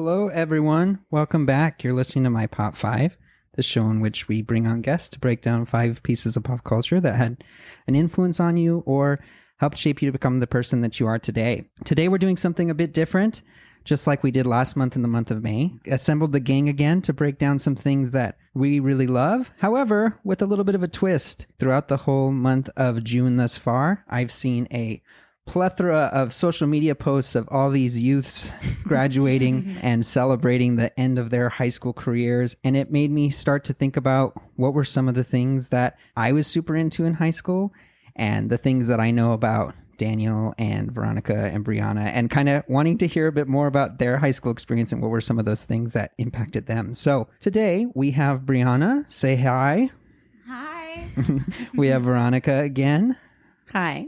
Hello, everyone. Welcome back. You're listening to My Pop 5, the show in which we bring on guests to break down 5 pieces of pop culture that had an influence on you or helped shape you to become the person that you are today. Today, we're doing something a bit different, just like we did last month in the month of May. Assembled the gang again to break down some things that we really love. However, with a little bit of a twist. Throughout the whole month of June thus far, I've seen a plethora of social media posts of all these youths graduating and celebrating the end of their high school careers. And it made me start to think about what were some of the things that I was super into in high school and the things that I know about Daniel and Veronica and Briauna, and kind of wanting to hear a bit more about their high school experience and what were some of those things that impacted them. So today we have Briauna. Say hi. Hi. We have Veronica again. Hi.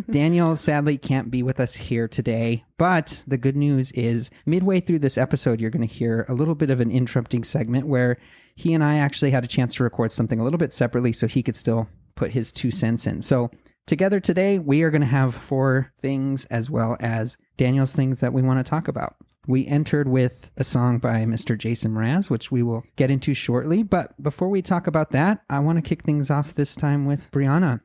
Daniel sadly can't be with us here today, but the good news is midway through this episode, you're going to hear a little bit of an interrupting segment where he and I actually had a chance to record something a little bit separately so he could still put his 2 cents in. So together today, we are going to have 4 things as well as Daniel's things that we want to talk about. We entered with a song by Mr. Jason Mraz, which we will get into shortly. But before we talk about that, I want to kick things off this time with Briauna.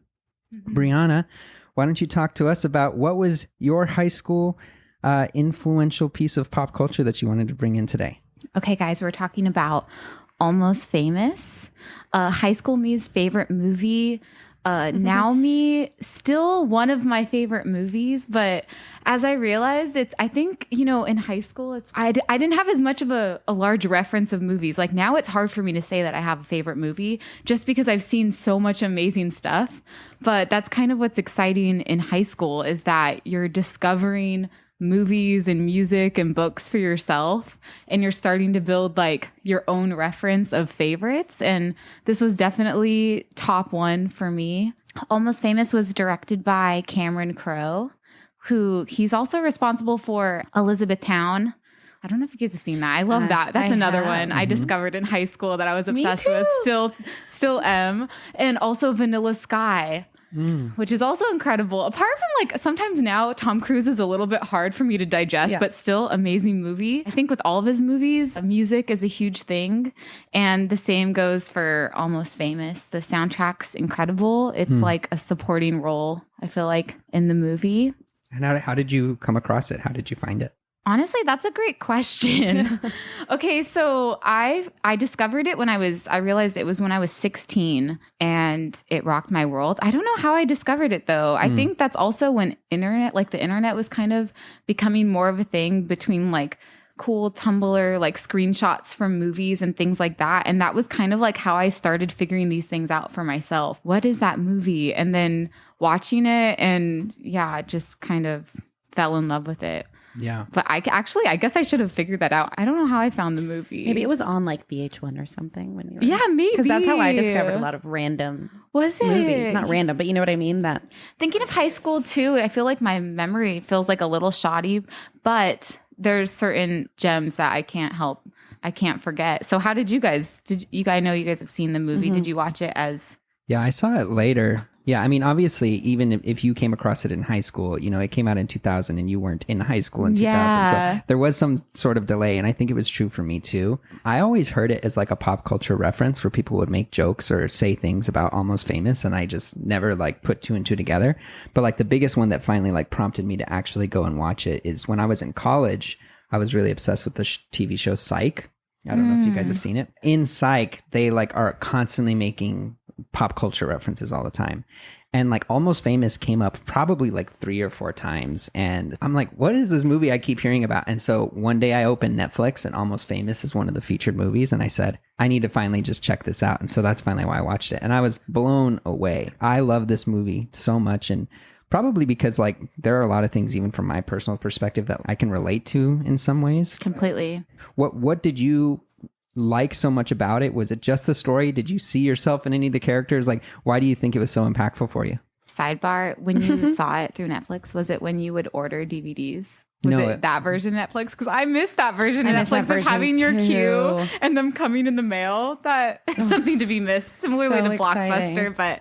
Briauna, why don't you talk to us about what was your high school influential piece of pop culture that you wanted to bring in today? Okay, guys, we're talking about Almost Famous, high school me's favorite movie. Now me, still one of my favorite movies, but as I realized, I think, in high school, I didn't have as much of a large reference of movies. Like now it's hard for me to say that I have a favorite movie just because I've seen so much amazing stuff. But that's kind of what's exciting in high school is that you're discovering movies and music and books for yourself, and you're starting to build like your own reference of favorites. And this was definitely top 1 for me. Almost Famous was directed by Cameron Crowe, who he's also responsible for Elizabethtown. I don't know if you guys have seen that. I love that. That's another one I discovered in high school that I was obsessed with. Still am. And also Vanilla Sky. Which is also incredible. Apart from like sometimes now Tom Cruise is a little bit hard for me to digest, but still amazing movie. I think with all of his movies, music is a huge thing. And the same goes for Almost Famous. The soundtrack's incredible. It's like a supporting role, I feel like, in the movie. And how did you come across it? How did you find it? Honestly, that's a great question. Okay, so I discovered it I realized it was when I was 16 and it rocked my world. I don't know how I discovered it though. I think that's also when the internet was kind of becoming more of a thing between like cool Tumblr, like screenshots from movies and things like that. And that was kind of like how I started figuring these things out for myself. What is that movie? And then watching it and just kind of fell in love with it. Yeah. But I guess I should have figured that out. I don't know how I found the movie. Maybe it was on like VH1 or something when you were... Yeah, maybe. Because that's how I discovered a lot of random movies. Not random, but you know what I mean? That thinking of high school too, I feel like my memory feels like a little shoddy, but there's certain gems that I can't forget. So how did you guys, I know you guys have seen the movie. Did you watch it as... Yeah, I saw it later. Yeah, I mean, obviously, even if you came across it in high school, it came out in 2000 and you weren't in high school in 2000. Yeah. So there was some sort of delay, and I think it was true for me too. I always heard it as like a pop culture reference where people would make jokes or say things about Almost Famous, and I just never like put 2 and 2 together. But like the biggest one that finally like prompted me to actually go and watch it is when I was in college. I was really obsessed with the TV show Psych. I don't know if you guys have seen it. In Psych, they like are constantly making pop culture references all the time. And like Almost Famous came up probably like 3 or 4 times. And I'm like, what is this movie I keep hearing about? And so one day I opened Netflix and Almost Famous is one of the featured movies. And I said, I need to finally just check this out. And so that's finally why I watched it. And I was blown away. I love this movie so much. And probably because like there are a lot of things, even from my personal perspective, that I can relate to in some ways. Completely. What did you like so much about it? Was it just the story? Did you see yourself in any of the characters? Like, why do you think it was so impactful for you? Sidebar, when you saw it through Netflix, was it when you would order DVDs? Was it that version of Netflix? Because I missed that version of Netflix of having your queue and them coming in the mail. That is something to be missed. Similarly to Blockbuster. But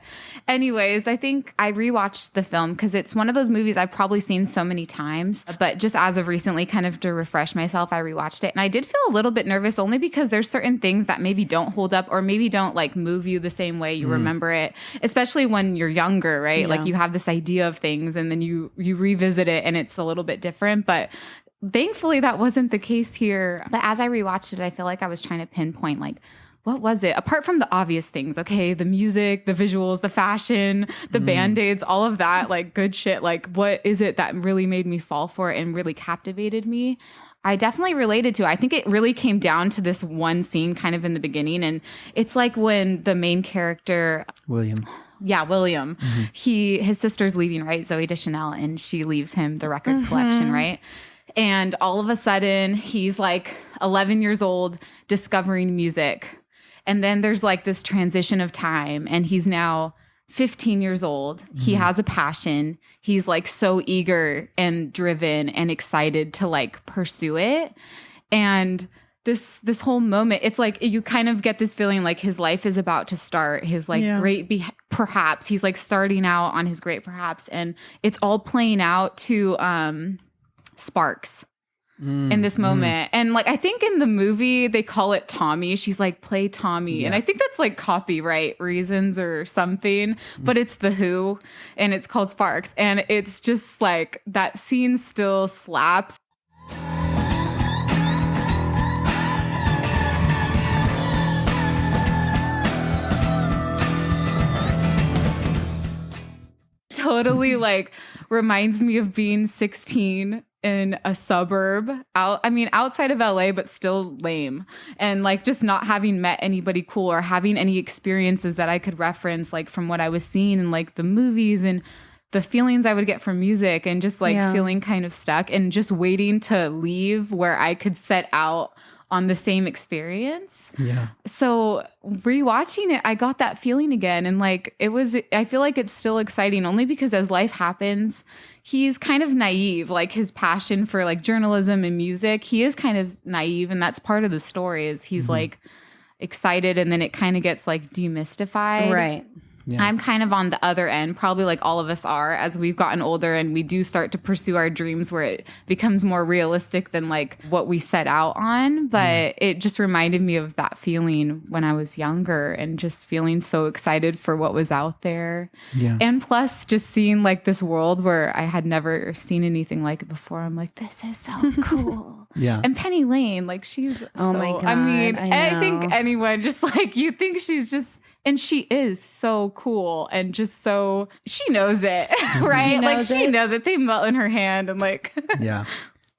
Anyways, I think I rewatched the film because it's one of those movies I've probably seen so many times. But just as of recently, kind of to refresh myself, I rewatched it. And I did feel a little bit nervous only because there's certain things that maybe don't hold up or maybe don't like move you the same way you remember it, especially when you're younger, right? Like you have this idea of things and then you revisit it and it's a little bit different. But thankfully, that wasn't the case here. But as I rewatched it, I feel like I was trying to pinpoint like, what was it? Apart from the obvious things, okay, the music, the visuals, the fashion, the Band-Aids, all of that, like good shit. Like, what is it that really made me fall for it and really captivated me? I definitely related to it. I think it really came down to this one scene kind of in the beginning. And it's like when the main character... William. His sister's leaving, right? Zooey Deschanel, and she leaves him the record collection, right? And all of a sudden, he's like 11 years old, discovering music. And then there's like this transition of time and he's now 15 years old. He has a passion. He's like so eager and driven and excited to like pursue it. And this whole moment, it's like you kind of get this feeling like his life is about to start. His like perhaps. He's like starting out on his great perhaps. And it's all playing out to Sparks. In this moment. And like I think in the movie they call it Tommy. She's like, play Tommy. And I think that's like copyright reasons or something. But it's The Who and it's called Sparks. And it's just like that scene still slaps. Totally like reminds me of being 16 in a suburb outside of LA, but still lame. And like just not having met anybody cool or having any experiences that I could reference, like from what I was seeing in like the movies and the feelings I would get from music and just like feeling kind of stuck and just waiting to leave where I could set out on the same experience. Yeah. So rewatching it, I got that feeling again. And like, I feel like it's still exciting only because as life happens, he's kind of naive, like his passion for like journalism and music. He is kind of naive. And that's part of the story is he's like excited and then it kind of gets like demystified. Right. Yeah. I'm kind of on the other end, probably like all of us are as we've gotten older and we do start to pursue our dreams where it becomes more realistic than like what we set out on. But it just reminded me of that feeling when I was younger and just feeling so excited for what was out there. Yeah. And plus just seeing like this world where I had never seen anything like it before. I'm like, this is so cool. Yeah. And Penny Lane, like she's my God. I mean, I think anyone just like you think she's just and she is so cool and just so she knows it, right? She knows it. They melt in her hand and like yeah.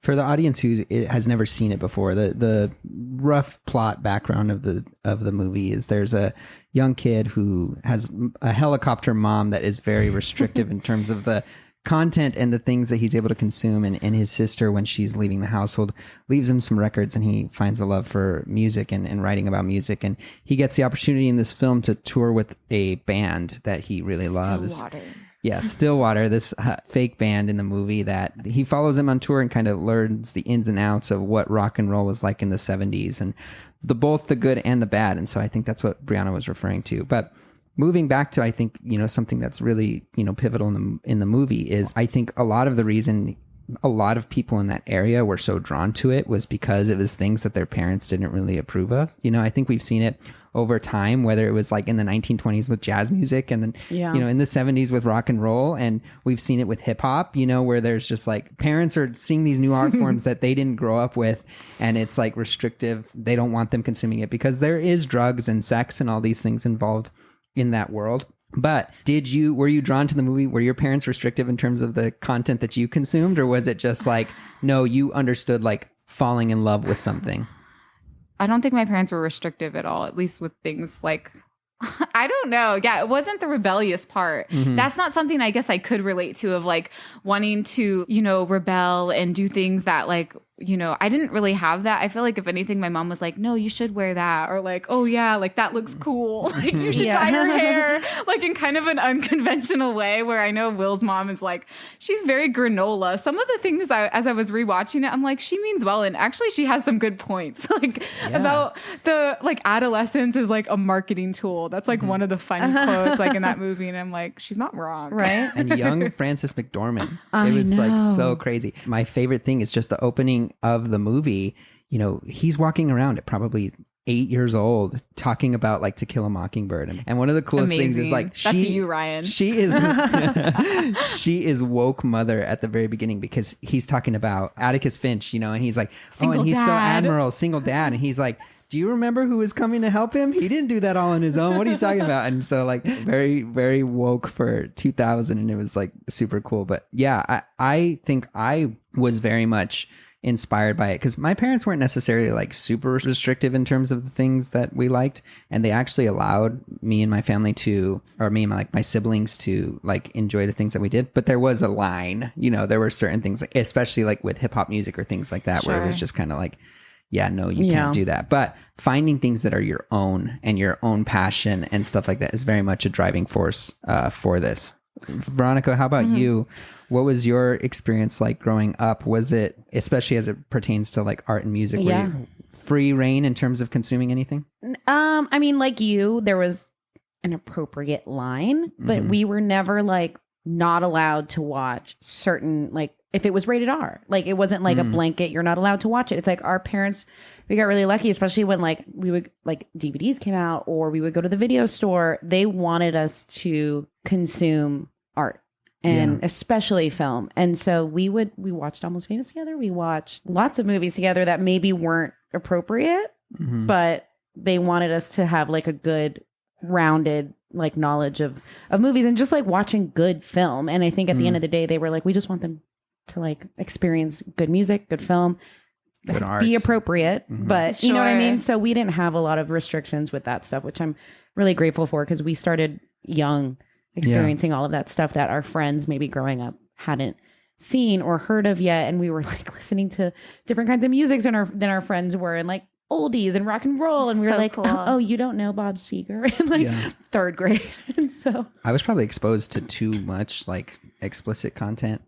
For the audience who has never seen it before, the rough plot background of the movie is there's a young kid who has a helicopter mom that is very restrictive in terms of the content and the things that he's able to consume, and his sister, when she's leaving the household, leaves him some records and he finds a love for music and writing about music, and he gets the opportunity in this film to tour with a band that he really loves. Stillwater. Yeah, Stillwater, this fake band in the movie that he follows them on tour and kind of learns the ins and outs of what rock and roll was like in the 70s and both the good and the bad. And so I think that's what Briauna was referring to. But moving back to, I think, something that's really, pivotal in the movie is I think a lot of the reason a lot of people in that area were so drawn to it was because it was things that their parents didn't really approve of. I think we've seen it over time, whether it was like in the 1920s with jazz music and then, in the 70s with rock and roll. And we've seen it with hip hop, where there's just like parents are seeing these new art forms that they didn't grow up with. And it's like restrictive. They don't want them consuming it because there is drugs and sex and all these things involved in that world. But were you drawn to the movie? Were your parents restrictive in terms of the content that you consumed? Or was it just like, no, you understood like falling in love with something? I don't think my parents were restrictive at all, at least with things like, I don't know. Yeah, it wasn't the rebellious part. Mm-hmm. That's not something I guess I could relate to of like wanting to, rebel and do things that like, you know, I didn't really have that. I feel like if anything, my mom was like, no, you should wear that. Or like, oh yeah, like that looks cool. Like you should dye your hair, like in kind of an unconventional way, where I know Will's mom is like, she's very granola. Some of the things as I was rewatching it, I'm like, she means well. And actually she has some good points like about the like adolescence is like a marketing tool. That's like one of the funny quotes like in that movie. And I'm like, she's not wrong. Right. And young Frances McDormand. It was like so crazy. My favorite thing is just the opening of the movie. You know, he's walking around at probably 8 years old talking about like To Kill a Mockingbird. And one of the coolest things is like that's you, Ryan. She is she is woke mother at the very beginning, because he's talking about Atticus Finch, you know, and he's like, single and he's dad. so admiral, single dad. And he's like, do you remember who was coming to help him? He didn't do that all on his own. What are you talking about? And so like very, very woke for 2000. And it was like super cool. But yeah, I think I was very much inspired by it, because my parents weren't necessarily like super restrictive in terms of the things that we liked, and they actually allowed me and my family to, or me and my siblings to like enjoy the things that we did. But there was a line, you know, there were certain things, like especially like with hip hop music or things like that, where it was just kind of like, yeah, no, you can't do that. But finding things that are your own and your own passion and stuff like that is very much a driving force for this. Veronica, how about you? What was your experience like growing up? Was it, especially as it pertains to like art and music, were you free reign in terms of consuming anything? I mean, like you, there was an appropriate line, but we were never like not allowed to watch certain, like if it was rated R, like it wasn't like a blanket, you're not allowed to watch it. It's like our parents, we got really lucky, especially when like we would like DVDs came out or we would go to the video store. They wanted us to consume art and especially film. And so we watched Almost Famous together. We watched lots of movies together that maybe weren't appropriate, but they wanted us to have like a good rounded like knowledge of movies and just like watching good film. And I think at the end of the day, they were like, we just want them to like experience good music, good film, good art, be appropriate, but you know what I mean? So we didn't have a lot of restrictions with that stuff, which I'm really grateful for, because we started young experiencing all of that stuff that our friends maybe growing up hadn't seen or heard of yet. And we were like listening to different kinds of music than our friends were, and like oldies and rock and roll. And we were like, cool. Oh, you don't know Bob Seger in like third grade. And so I was probably exposed to too much like explicit content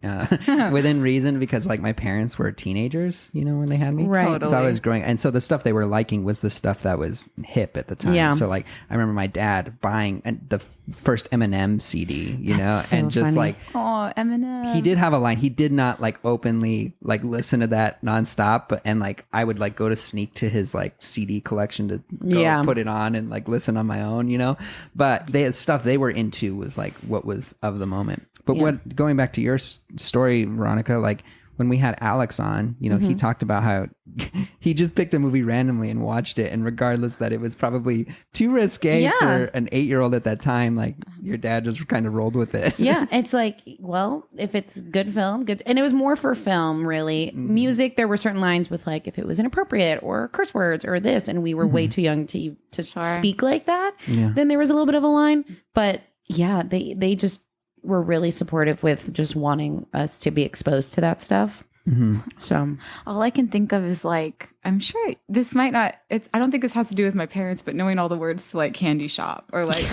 within reason, because like my parents were teenagers, you know, when they had me. Right. Totally. So I was growing. And so the stuff they were liking was the stuff that was hip at the time. Yeah. So like I remember my dad buying the first Eminem CD, you know, so and just funny. like, oh, Eminem. He did have a line. He did not like openly like listen to that nonstop, but and like I would like go to sneak to his like CD collection to go put it on and like listen on my own, you know. But they had stuff they were into was like what was of the moment. But what, going back to your story, Veronica, like when we had Alex on, you know, he talked about how he just picked a movie randomly and watched it, and regardless that it was probably too risque for an 8-year-old at that time, like your dad just kind of rolled with it. Yeah, it's like, well, if it's good film, good. And it was more for film, really. Music, there were certain lines with like if it was inappropriate or curse words or this, and we were way too young to speak like that, then there was a little bit of a line. But yeah, they just were really supportive with just wanting us to be exposed to that stuff. So all I can think of is like, I'm sure this might not, I don't think this has to do with my parents, but knowing all the words to like Candy Shop or like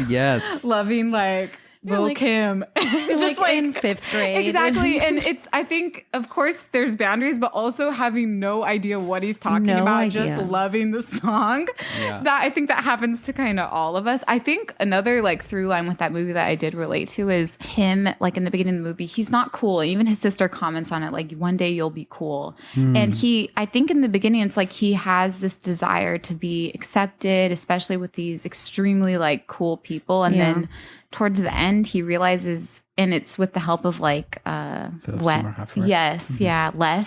loving like Lil like, Kim. Just like in 5th grade. Exactly. And it's, I think, of course, there's boundaries, but also having no idea what he's talking about, just loving the song. Yeah. That I think that happens to kind of all of us. I think another like through line with that movie that I did relate to is him, like in the beginning of the movie, he's not cool. And even his sister comments on it, like, one day you'll be cool. And I think in the beginning, it's like he has this desire to be accepted, especially with these extremely like cool people. And then towards the end, he realizes, and it's with the help of like Les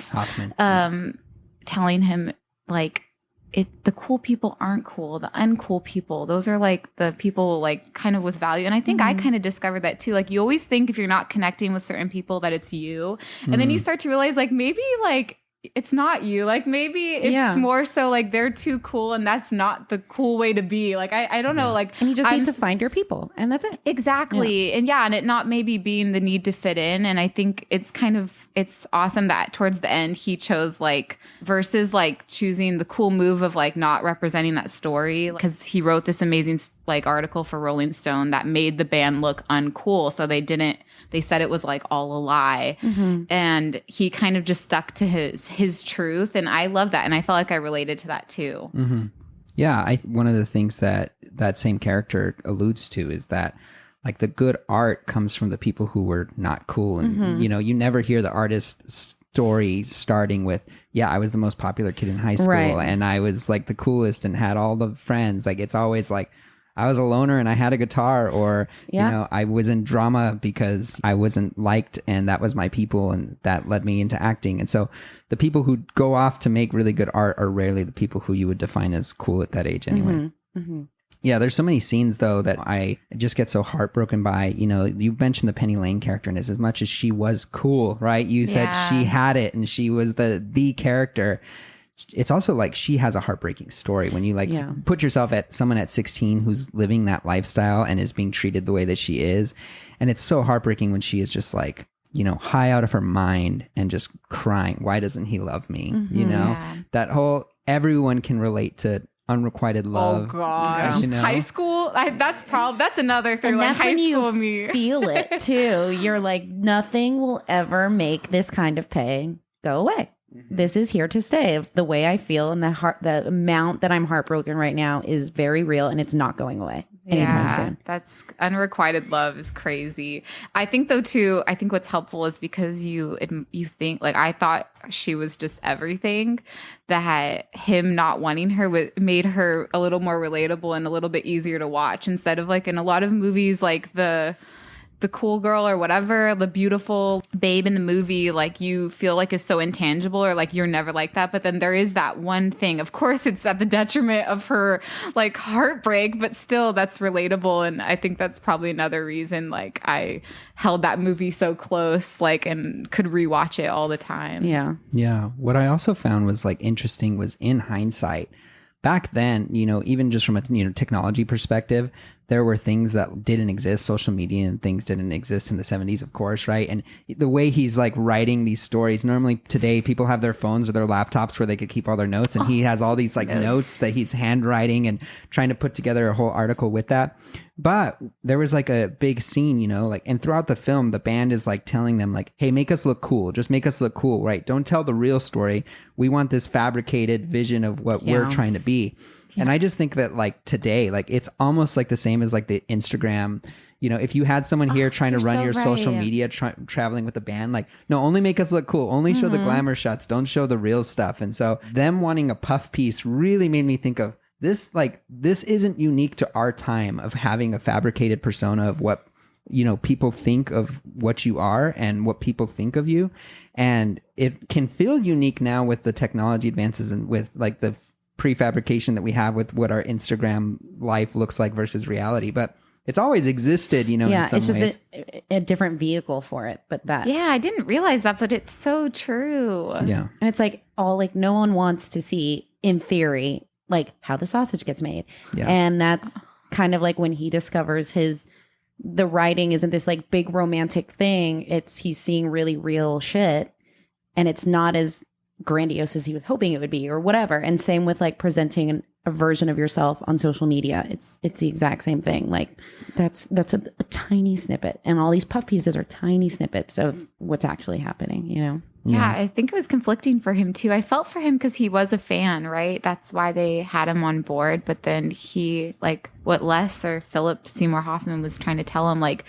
Hoffman, telling him like the cool people aren't cool, the uncool people, those are like the people like kind of with value. And I think I kind of discovered that too. Like you always think if you're not connecting with certain people that it's you, and then you start to realize like maybe like it's not you. Like maybe it's more so like they're too cool and that's not the cool way to be. Like I don't know. Like and you just need to find your people and that's it. Exactly. And and it not maybe being the need to fit in. And I think it's awesome that towards the end he chose like versus like choosing the cool move of like not representing that story, because he wrote this amazing like article for Rolling Stone that made the band look uncool. So they said it was like all a lie. And he kind of just stuck to his truth. And I love that. And I felt like I related to that too. Yeah. One of the things that same character alludes to is that like the good art comes from the people who were not cool. And, you never hear the artist's story starting with, I was the most popular kid in high school and I was like the coolest and had all the friends. Like it's always like, I was a loner and I had a guitar, or, I was in drama because I wasn't liked and that was my people and that led me into acting. And so the people who go off to make really good art are rarely the people who you would define as cool at that age anyway. Yeah, there's so many scenes though that I just get so heartbroken by. You mentioned the Penny Lane character, and as much as she was cool, right? You said she had it and she was the character. It's also like she has a heartbreaking story when you put yourself at someone at 16 who's living that lifestyle and is being treated the way that she is. And it's so heartbreaking when she is just like, high out of her mind and just crying. Why doesn't he love me? That whole, everyone can relate to unrequited love. Oh gosh. High school. That's another thing. And like that's high when school you me. feel it too. You're like, nothing will ever make this kind of pain go away. This is here to stay. The way I feel and the amount that I'm heartbroken right now is very real, and it's not going away anytime soon. That's unrequited love is crazy. I think though too, I think what's helpful is because you think, like, I thought she was just everything, that him not wanting her made her a little more relatable and a little bit easier to watch, instead of like in a lot of movies, like the cool girl or whatever, the beautiful babe in the movie, like you feel like is so intangible, or like you're never like that. But then there is that one thing. Of course, it's at the detriment of her like heartbreak, but still that's relatable. And I think that's probably another reason like I held that movie so close, like, and could rewatch it all the time. Yeah. Yeah. What I also found was like interesting was, in hindsight, back then, even just from a technology perspective, there were things that didn't exist. Social media and things didn't exist in the 70s, of course, right? And the way he's like writing these stories, normally today people have their phones or their laptops where they could keep all their notes, and he has all these like notes that he's handwriting and trying to put together a whole article with that. But there was like a big scene, and throughout the film, the band is like telling them like, hey, make us look cool. Just make us look cool, right? Don't tell the real story. We want this fabricated vision of what we're trying to be. And I just think that like today, like it's almost like the same as like the Instagram, if you had someone here trying to run your social media, traveling with the band, like, no, only make us look cool. Only show the glamour shots. Don't show the real stuff. And so them wanting a puff piece really made me think of this, like, this isn't unique to our time of having a fabricated persona of what, people think of what you are and what people think of you. And it can feel unique now with the technology advances and with like the prefabrication that we have with what our Instagram life looks like versus reality. But it's always existed, in some it's just ways. a different vehicle for it. But that, I didn't realize that, but it's so true. Yeah. And it's like no one wants to see, in theory, like how the sausage gets made. Yeah. And that's kind of like when he discovers the writing isn't this like big romantic thing. He's seeing really real shit, and it's not as grandiose as he was hoping it would be or whatever. And same with like presenting a version of yourself on social media. It's the exact same thing. Like that's a tiny snippet, and all these puff pieces are tiny snippets of what's actually happening, Yeah, I think it was conflicting for him too. I felt for him because he was a fan, right? That's why they had him on board. But then he, like, what Les or Philip Seymour Hoffman was trying to tell him, like,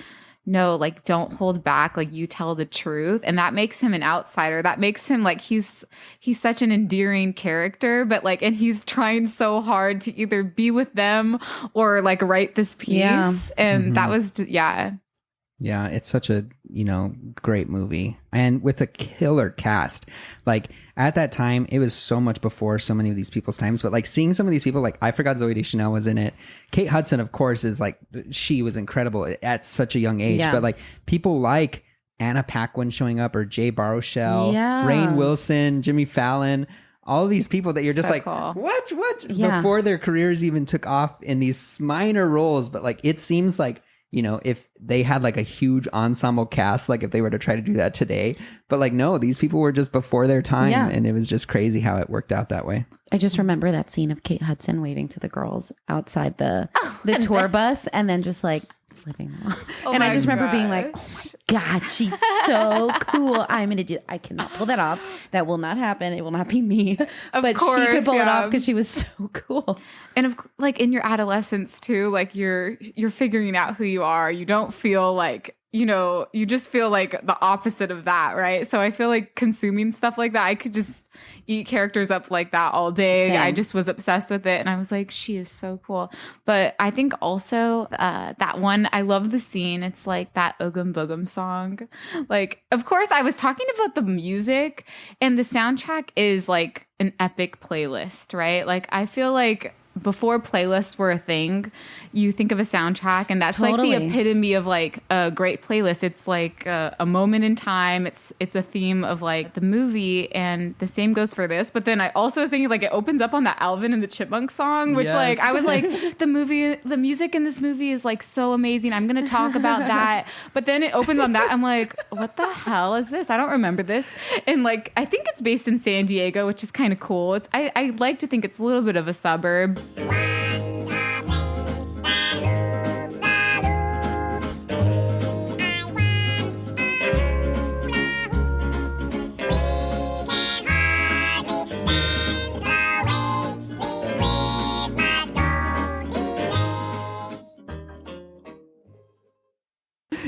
no, like, don't hold back. Like, you tell the truth. And that makes him an outsider. That makes him like, he's such an endearing character, but like, and he's trying so hard to either be with them or like write this piece. Yeah. And that was, Yeah, it's such a, great movie. And with a killer cast. Like, at that time, it was so much before so many of these people's times. But, like, seeing some of these people, like, I forgot Zooey Deschanel was in it. Kate Hudson, of course, is, like, she was incredible at such a young age. Yeah. But, like, people like Anna Paquin showing up or Jay Baruchel, Yeah. Rainn Wilson, Jimmy Fallon, all these people that you're just So like, cool. what? Yeah. Before their careers even took off in these minor roles. But like, it seems like, you know, if they had like a huge ensemble cast, like if they were to try to do that today, but like, no, these people were just before their time. Yeah. And it was just crazy how it worked out that way. I just remember that scene of Kate Hudson waving to the girls outside the tour bus and then just like flipping them off. And I my just remember being like, gosh. oh my God, she's so cool. I cannot pull that off. That will not happen. It will not be me. But she course, could pull it yeah. off because she was so cool. And like in your adolescence too, like you're figuring out who you are. You don't feel like, you know, you just feel like the opposite of that, right? So I feel like consuming stuff like that, I could just eat characters up like that all day. Same. I just was obsessed with it, and I was like, she is so cool. But I think also that one, I love the scene. It's like that Oogum Boogum song. Like, of course, I was talking about the music, and the soundtrack is like an epic playlist, right? Like, I feel like before playlists were a thing, you think of a soundtrack and that's like the Totally. epitome of like a great playlist. It's like a moment in time. It's a theme of like the movie, and the same goes for this. But then I also was thinking like it opens up on that Alvin and the Chipmunks song, which like Yes. I was like the music in this movie is like so amazing. I'm gonna talk about that. But then it opens on that. I'm like, what the hell is this? I don't remember this. And like I think it's based in San Diego, which is kind of cool. I like to think it's a little bit of a suburb.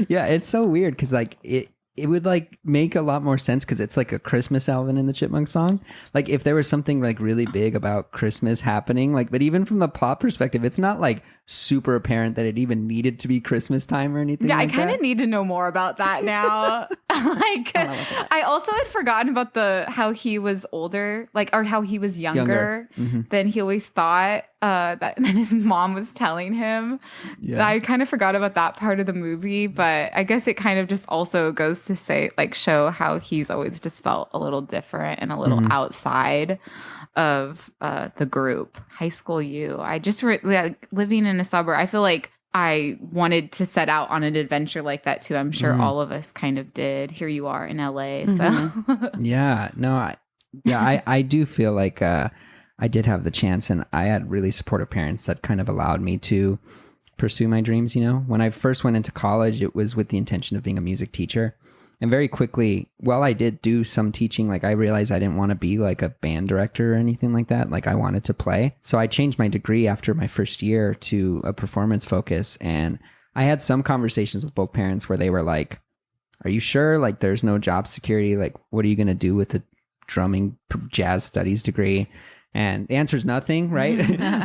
Yeah, it's so weird because like it would like make a lot more sense because it's like a Christmas Alvin and the Chipmunk song. Like if there was something like really big about Christmas happening, like, but even from the plot perspective, it's not like super apparent that it even needed to be Christmas time or anything. Yeah, like I kind that. of need to know more about that now. Like, I also had forgotten about how he was older, like, or how he was younger than he always thought. That and then his mom was telling him. Yeah. I kind of forgot about that part of the movie, but I guess it kind of just also goes to say, like, show how he's always just felt a little different and a little outside of the group. High school you. I just like, living in a suburb. I feel like I wanted to set out on an adventure like that too. I'm sure all of us kind of did. Here you are in LA. So Yeah, no, I do feel like I did have the chance, and I had really supportive parents that kind of allowed me to pursue my dreams. You know, when I first went into college, it was with the intention of being a music teacher. And very quickly, while I did do some teaching, like I realized I didn't want to be like a band director or anything like that. Like I wanted to play. So I changed my degree after my first year to a performance focus. And I had some conversations with both parents where they were like, are you sure? Like there's no job security. Like what are you going to do with a drumming jazz studies degree? And the answer is nothing, right?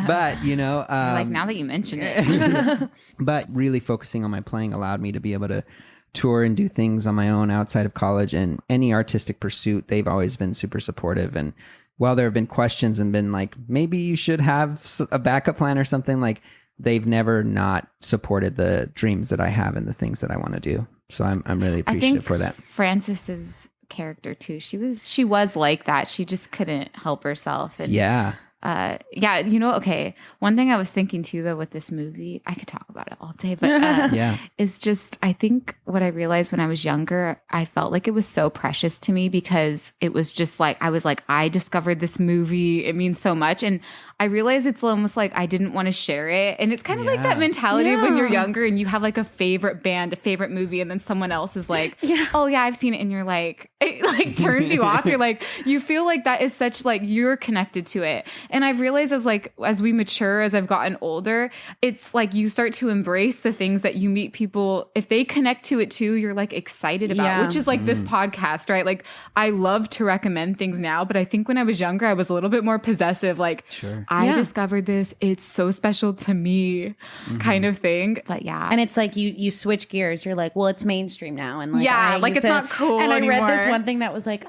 But, you know. like now that you mention it. But really focusing on my playing allowed me to be able to tour and do things on my own outside of college, and any artistic pursuit, they've always been super supportive. And while there have been questions and been like, maybe you should have a backup plan or something, like they've never not supported the dreams that I have and the things that I want to do. So I'm really appreciative for that. Francis's character too. She was like that. She just couldn't help herself. And Yeah. yeah, you know, okay. One thing I was thinking too, though, with this movie, I could talk about it all day, but Yeah. it's just, I think what I realized when I was younger, I felt like it was so precious to me because it was just like, I was like, I discovered this movie. It means so much. And I realized it's almost like I didn't want to share it. And it's kind of like Yeah. that mentality of when you're Yeah. younger and you have like a favorite band, a favorite movie, and then someone else is like, oh yeah, I've seen it. And you're like, it like turns you off. You're like, you feel like that is such like, you're connected to it. And I've realized as we mature, as I've gotten older, it's like you start to embrace the things that you meet people. If they connect to it too, you're like excited about, Yeah. which is like this podcast, right? Like I love to recommend things now, but I think when I was younger, I was a little bit more possessive. Like Sure. I Yeah. discovered this. It's so special to me kind of thing. But yeah. And it's like you switch gears. You're like, well, it's mainstream now, and like, Yeah, I like, used it's not cool And I read this anymore. one thing that was like,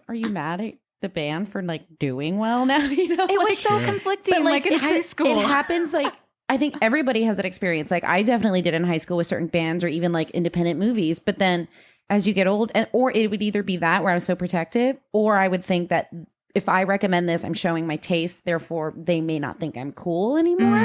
are you mad at the band for like doing well now? You know, it was like, so conflicting, but like in it's high school. it happens like. I think everybody has that experience. Like I definitely did in high school with certain bands or even like independent movies. But then as you get old, or it would either be that where I was so protective, or I would think that if I recommend this, I'm showing my taste, therefore they may not think I'm cool anymore.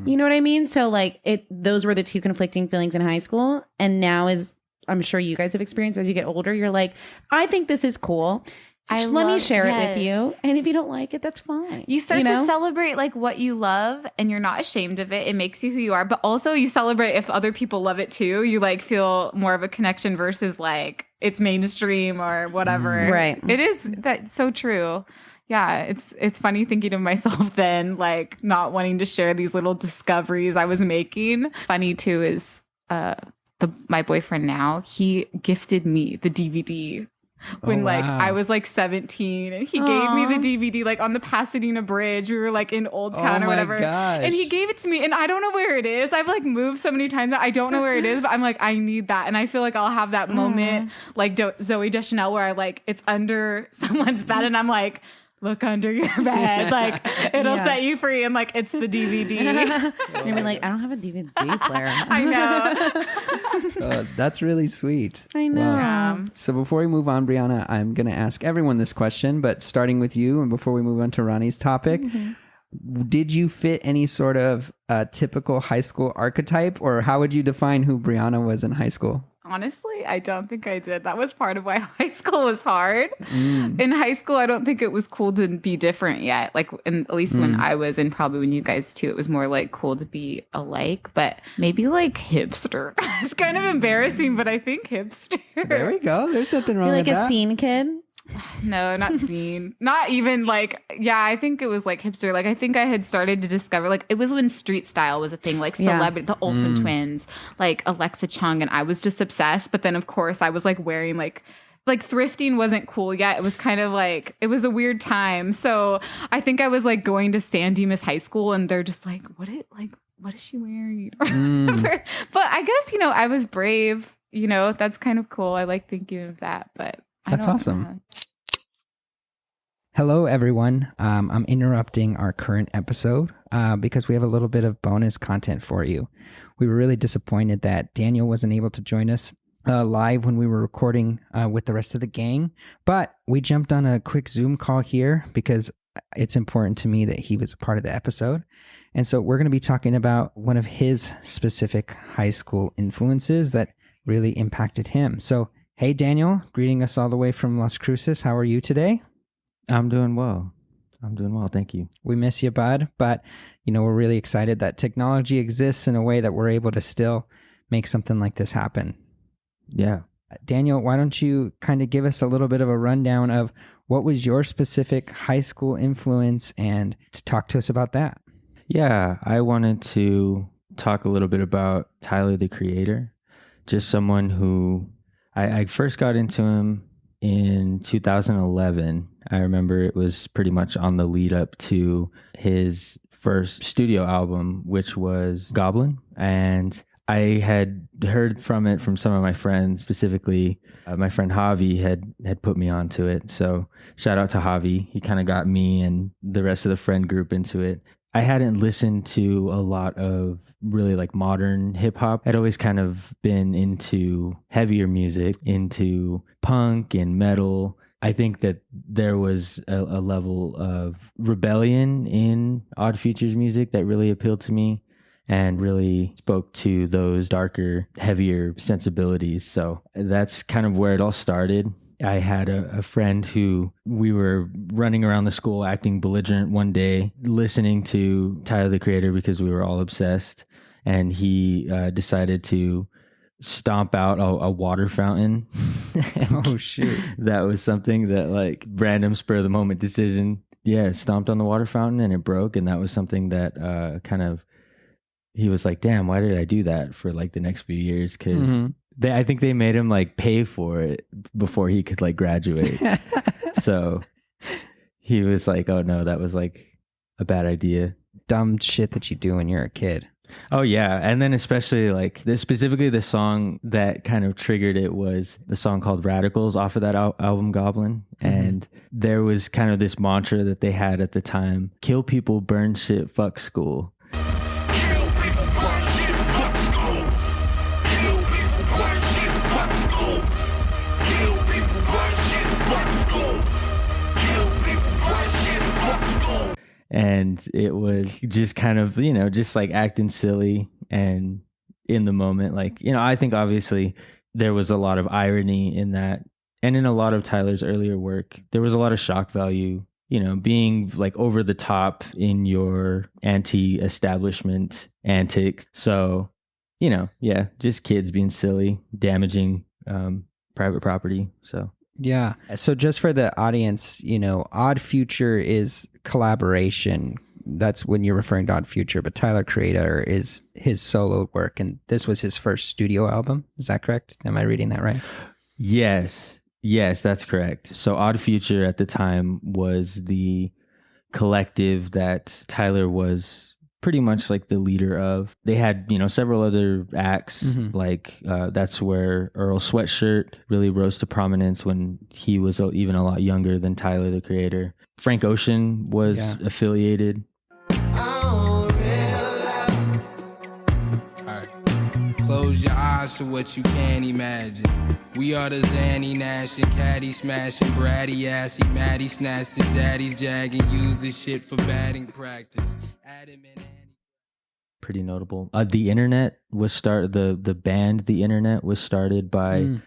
You know what I mean? So like those were the two conflicting feelings in high school. And now, as I'm sure you guys have experienced, as you get older, you're like, I think this is cool. Let me share it with you. And if you don't like it, that's fine. You start to celebrate like what you love, and you're not ashamed of it. It makes you who you are. But also you celebrate if other people love it too. You like feel more of a connection versus like it's mainstream or whatever. Right. It is. That's so true. Yeah, it's funny thinking of myself then, like not wanting to share these little discoveries I was making. It's funny too is my boyfriend now, he gifted me the DVD when like I was like 17, and he gave me the DVD like on the Pasadena Bridge. We were like in Old Town or whatever. Gosh. And he gave it to me, and I don't know where it is. I've like moved so many times that I don't know where it is, but I'm like, I need that. And I feel like I'll have that moment like Zooey Deschanel where I like it's under someone's bed and I'm like, look under your bed, like it'll set you free, and like it's the DVD. You're gonna be like, I don't have a DVD player. I know. That's really sweet. I know. Wow. So before we move on, Briauna, I'm going to ask everyone this question, but starting with you, and before we move on to Ronnie's topic, did you fit any sort of typical high school archetype, or how would you define who Briauna was in high school? Honestly, I don't think I did. That was part of why high school was hard. In high school, I don't think it was cool to be different yet. Like, at least when I was, and probably when you guys too, it was more like cool to be alike, but maybe like hipster. It's kind of embarrassing, but I think hipster. There we go. There's nothing wrong with You're like that. a scene kid? No, not scene. Not even like, yeah, I think it was like hipster. Like, I think I had started to discover, like, it was when street style was a thing, like celebrity, the Olsen twins, like Alexa Chung, and I was just obsessed. But then, of course, I was like wearing like thrifting wasn't cool yet. It was kind of like, it was a weird time. So I think I was like going to San Dimas High School, and they're just like, what is she wearing? But I guess, I was brave, that's kind of cool. I like thinking of that, but that's awesome. Hello, everyone. I'm interrupting our current episode because we have a little bit of bonus content for you. We were really disappointed that Daniel wasn't able to join us live when we were recording with the rest of the gang, but we jumped on a quick Zoom call here because it's important to me that he was a part of the episode. And so we're going to be talking about one of his specific high school influences that really impacted him. So, hey, Daniel, greeting us all the way from Las Cruces. How are you today? I'm doing well. Thank you. We miss you, bud. But, we're really excited that technology exists in a way that we're able to still make something like this happen. Yeah. Daniel, why don't you kind of give us a little bit of a rundown of what was your specific high school influence, and to talk to us about that? Yeah, I wanted to talk a little bit about Tyler, the Creator. Just someone who I first got into him in 2011. I remember it was pretty much on the lead up to his first studio album, which was Goblin. And I had heard from it from some of my friends, specifically my friend Javi had put me onto it. So shout out to Javi. He kind of got me and the rest of the friend group into it. I hadn't listened to a lot of really like modern hip hop. I'd always kind of been into heavier music, into punk and metal. I think that there was a level of rebellion in Odd Future's music that really appealed to me and really spoke to those darker, heavier sensibilities. So that's kind of where it all started. I had a friend who we were running around the school acting belligerent one day, listening to Tyler, the Creator, because we were all obsessed. And he decided to stomp out a water fountain. Oh, shoot. That was something that, like, random spur of the moment decision. Yeah, stomped on the water fountain and it broke. And that was something that kind of, he was like, damn, why did I do that for like the next few years? Because I think they made him like pay for it before he could like graduate. So he was like, oh no, that was like a bad idea. Dumb shit that you do when you're a kid. Oh yeah. And then especially like specifically the song that kind of triggered it was the song called Radicals off of that album Goblin. And there was kind of this mantra that they had at the time: kill people, burn shit, fuck school. and it was just kind of, just like acting silly and in the moment. Like, I think obviously there was a lot of irony in that. And in a lot of Tyler's earlier work, there was a lot of shock value, being like over the top in your anti-establishment antics. So, yeah, just kids being silly, damaging private property. So. Yeah. So just for the audience, Odd Future is collaboration. That's when you're referring to Odd Future, but Tyler Creator is his solo work, and this was his first studio album. Is that correct? Am I reading that right? Yes, that's correct. So Odd Future at the time was the collective that Tyler was pretty much like the leader of. They had, several other acts, like that's where Earl Sweatshirt really rose to prominence when he was even a lot younger than Tyler, the Creator. Frank Ocean was affiliated. Close your eyes for what you can't imagine. We are the Zanny Nash and Caddy smashing, Bratty assy, Maddie snatched his daddy's jag and used the shit for batting practice. Adam and Annie. Pretty notable. The Internet was the band The Internet was started by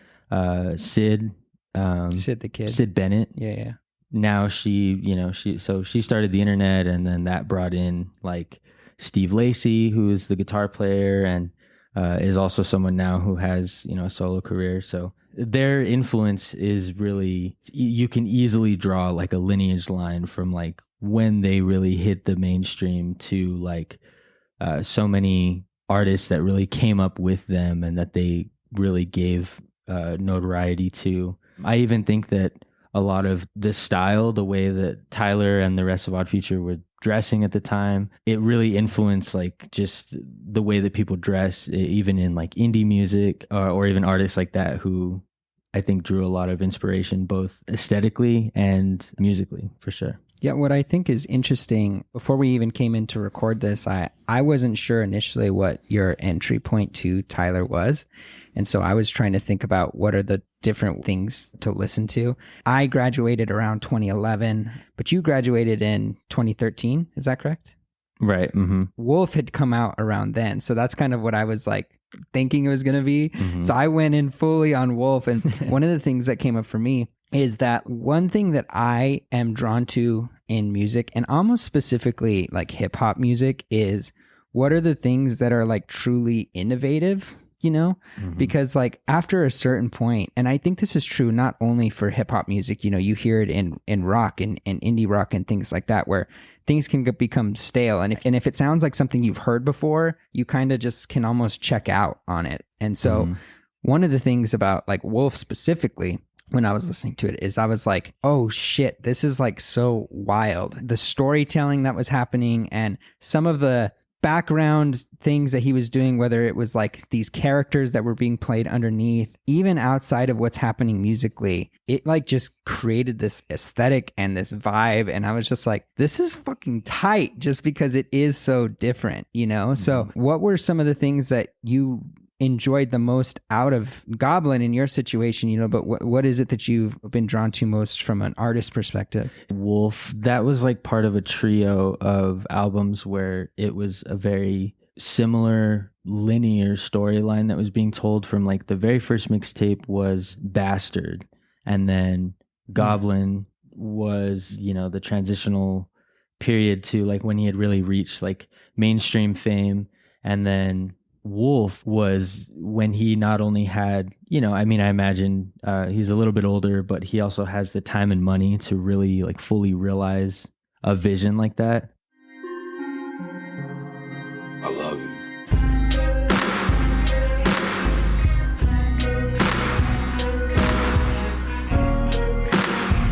Sid the Kid. Sid Bennett. Yeah. Now she started The Internet, and then that brought in like Steve Lacy, who is the guitar player and is also someone now who has, a solo career. So their influence is really, you can easily draw like a lineage line from like when they really hit the mainstream to like so many artists that really came up with them and that they really gave notoriety to. I even think that a lot of the style, the way that Tyler and the rest of Odd Future were dressing at the time, it really influenced like just the way that people dress, even in like indie music or even artists like that who I think drew a lot of inspiration both aesthetically and musically, for sure. Yeah, what I think is interesting, before we even came in to record this, I wasn't sure initially what your entry point to Tyler was. And so I was trying to think about what are the different things to listen to. I graduated around 2011, but you graduated in 2013. Is that correct? Right. Mm-hmm. Wolf had come out around then. So that's kind of what I was like thinking it was going to be. Mm-hmm. So I went in fully on Wolf. And one of the things that came up for me is that one thing that I am drawn to in music, and almost specifically like hip hop music, is what are the things that are like truly innovative, because like after a certain point, and I think this is true not only for hip hop music, you hear it in rock and indie rock and things like that, where things can become stale. And if it sounds like something you've heard before, you kind of just can almost check out on it. And so one of the things about like Wolf specifically, when I was listening to it, is I was like, oh shit, this is like so wild. The storytelling that was happening and some of the background things that he was doing, whether it was like these characters that were being played underneath, even outside of what's happening musically, it like just created this aesthetic and this vibe. And I was just like, this is fucking tight just because it is so different, So what were some of the things that you enjoyed the most out of Goblin in your situation, but what is it that you've been drawn to most from an artist perspective? Wolf, that was like part of a trio of albums where it was a very similar linear storyline that was being told. From like the very first mixtape was Bastard, and then Goblin was, the transitional period to like when he had really reached like mainstream fame, and then Wolf was when he not only had, I imagine he's a little bit older, but he also has the time and money to really like fully realize a vision like that. I love you.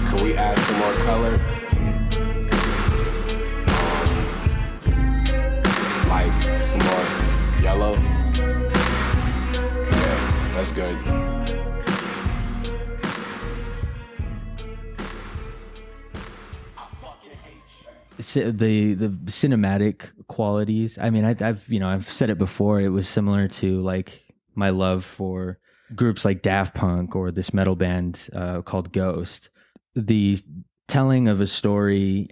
Can we add some more color? Like some more yellow? Yeah, that's good. The cinematic qualities. I mean, I've said it before. It was similar to like my love for groups like Daft Punk or this metal band called Ghost. The telling of a story,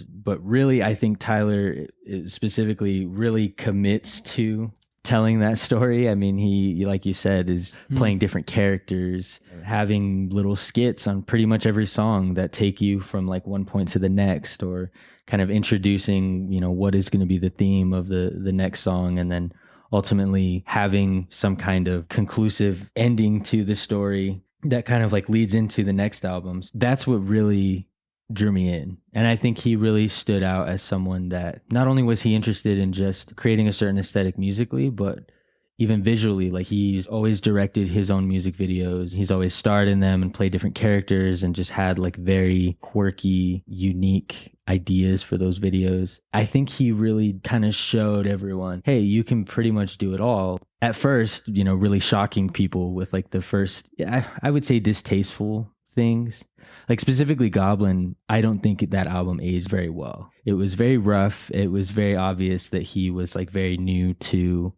but really I think Tyler specifically really commits to telling that story. I mean, he, like you said, is playing different characters, having little skits on pretty much every song that take you from like one point to the next, or kind of introducing, you know, what is going to be the theme of the next song, and then ultimately having some kind of conclusive ending to the story that kind of like leads into the next albums. That's what really drew me in. And I think he really stood out as someone that not only was he interested in just creating a certain aesthetic musically, but even visually. Like, he's always directed his own music videos. He's always starred in them and played different characters, and just had like very quirky, unique ideas for those videos. I think he really kind of showed everyone, hey, you can pretty much do it all. At first, you know, really shocking people with like the first, I would say, distasteful things. Like specifically Goblin, I don't think that album aged very well. It was very rough. It was very obvious that he was like very new to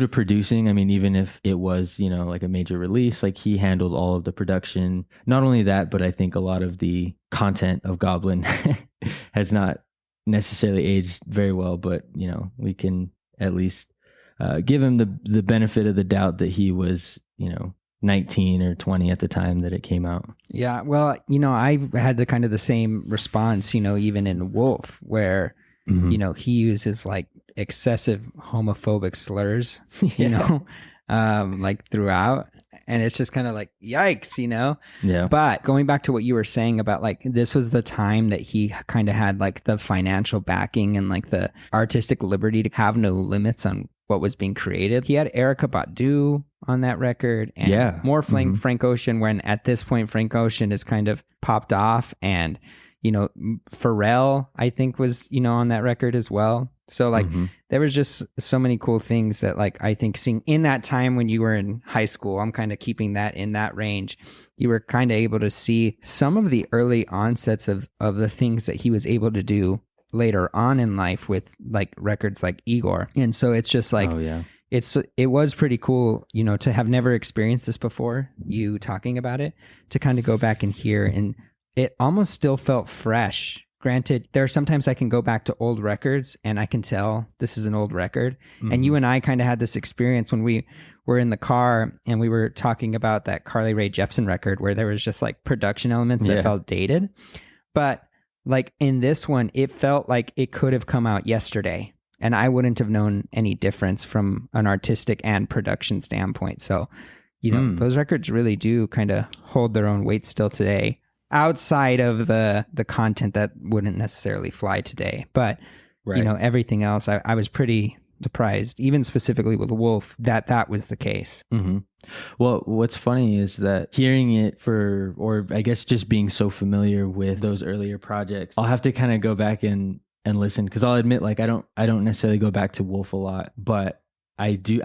producing. I mean, even if it was, you know, like a major release, like he handled all of the production. Not only that, but I think a lot of the content of Goblin has not necessarily aged very well. But, you know, we can at least give him the benefit of the doubt that he was, you know, 19 or 20 at the time that it came out. Yeah, well, you know, I've had the kind of the same response, you know, even in Wolf, where, you know, he uses like excessive homophobic slurs, you know, like throughout. And it's just kind of like, yikes, you know? Yeah. But going back to what you were saying about like, this was the time that he kind of had like the financial backing and like the artistic liberty to have no limits on what was being created. He had Erykah Badu on that record, and more Frank Ocean, when at this point Frank Ocean is kind of popped off, and, you know, Pharrell, I think, was, you know, on that record as well. So like there was just so many cool things that like I think seeing in that time when you were in high school, I'm kind of keeping that in that range. You were kind of able to see some of the early onsets of the things that he was able to do later on in life with like records like Igor. And so it's just like, it was pretty cool, you know, to have never experienced this before, you talking about it, to kind of go back and hear, and it almost still felt fresh. Granted, there are sometimes I can go back to old records and I can tell this is an old record. And you and I kind of had this experience when we were in the car and we were talking about that Carly Rae Jepsen record where there was just like production elements that felt dated. But like in this one, it felt like it could have come out yesterday, and I wouldn't have known any difference from an artistic and production standpoint. So, you know, those records really do kind of hold their own weight still today, outside of the content that wouldn't necessarily fly today. But, you know, everything else, I was pretty surprised, even specifically with Wolf, that was the case. Well, what's funny is that hearing it or I guess just being so familiar with those earlier projects, I'll have to kind of go back and listen, because I'll admit, like, I don't necessarily go back to Wolf a lot, but I do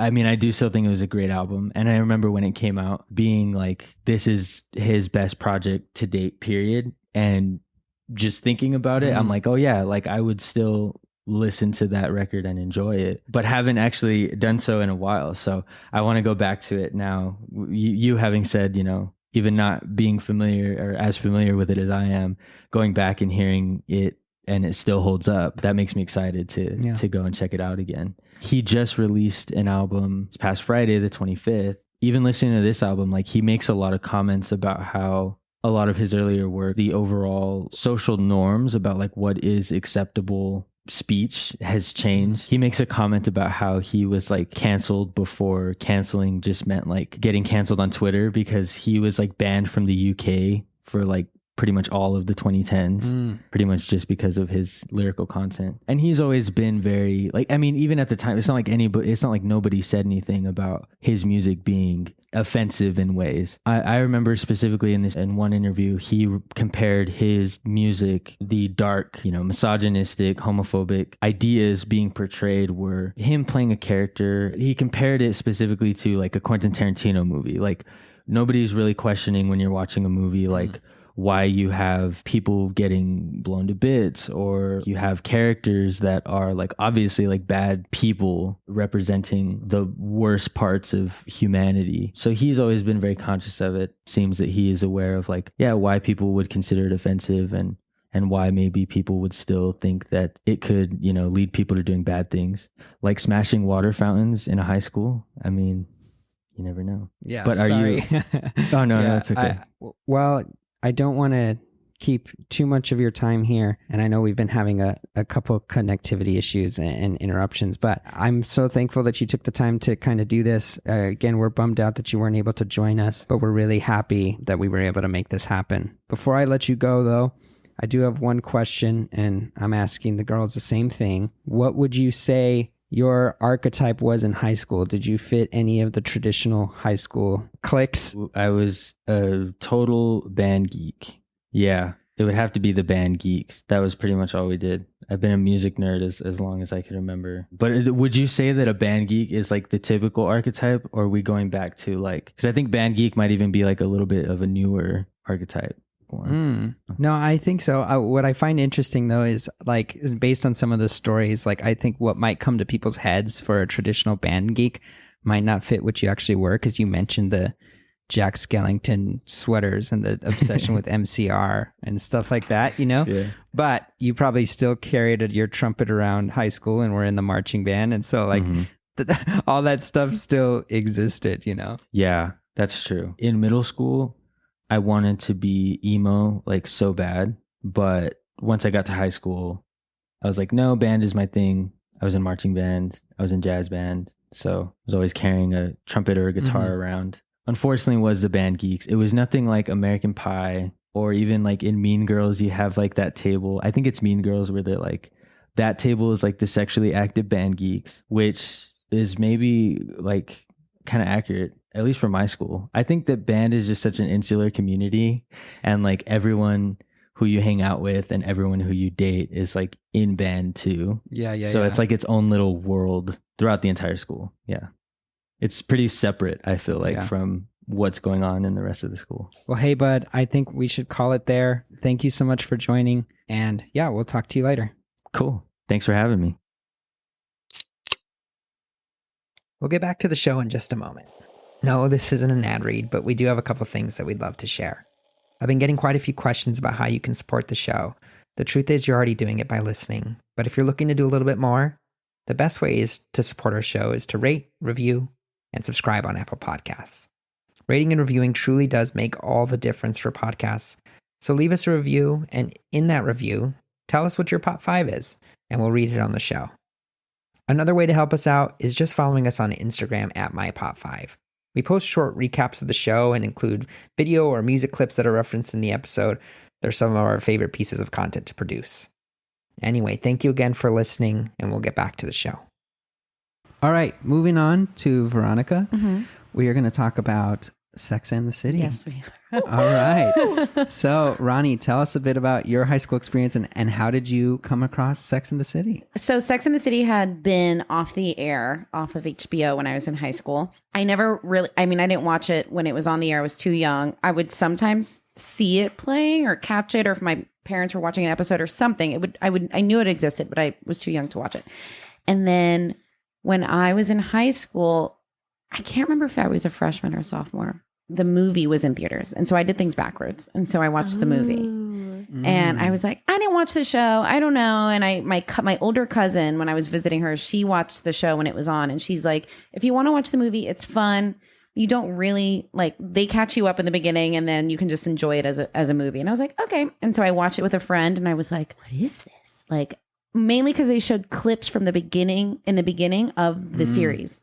still think it was a great album. And I remember when it came out being like, this is his best project to date, period. And just thinking about it, I'm like, oh yeah, like I would still listen to that record and enjoy it, but haven't actually done so in a while. So I want to go back to it now. You having said, you know, even not being familiar or as familiar with it as I am, going back and hearing it and it still holds up, that makes me excited to go and check it out again. He just released an album this past Friday, the 25th. Even listening to this album, like, he makes a lot of comments about how a lot of his earlier work, the overall social norms about like what is acceptable speech has changed. He makes a comment about how he was like canceled before canceling just meant like getting canceled on Twitter, because he was like banned from the UK for like pretty much all of the 2010s, pretty much just because of his lyrical content. And he's always been very like, I mean, even at the time, it's not like nobody said anything about his music being offensive in ways. I remember specifically in one interview, he compared his music, the dark, you know, misogynistic, homophobic ideas being portrayed were him playing a character. He compared it specifically to like a Quentin Tarantino movie. Like, nobody's really questioning when you're watching a movie, like, why you have people getting blown to bits, or you have characters that are like obviously like bad people representing the worst parts of humanity. So he's always been very conscious of it. Seems that he is aware of like, yeah, why people would consider it offensive and and why maybe people would still think that it could, lead people to doing bad things, like smashing water fountains in a high school. I mean, you never know. Yeah. But are you? Oh no, no, it's okay. Well, I don't want to keep too much of your time here, and I know we've been having a couple connectivity issues and interruptions, but I'm so thankful that you took the time to kind of do this. Again, we're bummed out that you weren't able to join us, but we're really happy that we were able to make this happen. Before I let you go, though, I do have one question, and I'm asking the girls the same thing. What would you say your archetype was in high school? Did you fit any of the traditional high school cliques? I was a total band geek. Yeah, it would have to be the band geeks. That was pretty much all we did. I've been a music nerd as long as I can remember. But would you say that a band geek is like the typical archetype, or are we going back to because I think band geek might even be like a little bit of a newer archetype. No, I think so. What I find interesting though is based on some of the stories, I think what might come to people's heads for a traditional band geek might not fit what you actually were, because you mentioned the Jack Skellington sweaters and the obsession with MCR and stuff like that, Yeah. But you probably still carried your trumpet around high school and were in the marching band, and so all that stuff still existed, Yeah, that's true. In middle school, I wanted to be emo so bad, but once I got to high school, I was like, no, band is my thing. I was in marching band, I was in jazz band, so I was always carrying a trumpet or a guitar around. Unfortunately, was the band geeks. It was nothing like American Pie, or even in Mean Girls, you have that table. I think it's Mean Girls where they're that table is the sexually active band geeks, which is maybe kind of accurate, at least for my school. I think that band is just such an insular community, and everyone who you hang out with and everyone who you date is in band too. Yeah. So it's its own little world throughout the entire school. Yeah. It's pretty separate, I feel from what's going on in the rest of the school. Well, hey, bud, I think we should call it there. Thank you so much for joining, and yeah, we'll talk to you later. Cool. Thanks for having me. We'll get back to the show in just a moment. No, this isn't an ad read, but we do have a couple things that we'd love to share. I've been getting quite a few questions about how you can support the show. The truth is you're already doing it by listening, but if you're looking to do a little bit more, the best way is to support our show is to rate, review, and subscribe on Apple Podcasts. Rating and reviewing truly does make all the difference for podcasts. So leave us a review, and in that review, tell us what your Pop 5 is, and we'll read it on the show. Another way to help us out is just following us on Instagram at MyPop5. We post short recaps of the show and include video or music clips that are referenced in the episode. They're some of our favorite pieces of content to produce. Anyway, thank you again for listening, and we'll get back to the show. All right, moving on to Veronica. We are going to talk about Sex and the City. Yes, we are. All right. So, Ronnie, tell us a bit about your high school experience and how did you come across Sex and the City? So Sex and the City had been off the air, off of HBO when I was in high school. I didn't watch it when it was on the air. I was too young. I would sometimes see it playing or catch it, or if my parents were watching an episode or something, I knew it existed, but I was too young to watch it. And then when I was in high school, I can't remember if I was a freshman or a sophomore, the movie was in theaters. And so I did things backwards. And so I watched the movie. And I was like, I didn't watch the show. I don't know. And my older cousin, when I was visiting her, she watched the show when it was on. And she's like, if you want to watch the movie, it's fun. You don't really they catch you up in the beginning and then you can just enjoy it as a movie. And I was like, okay. And so I watched it with a friend and I was like, what is this? Mainly because they showed clips from the beginning of the series.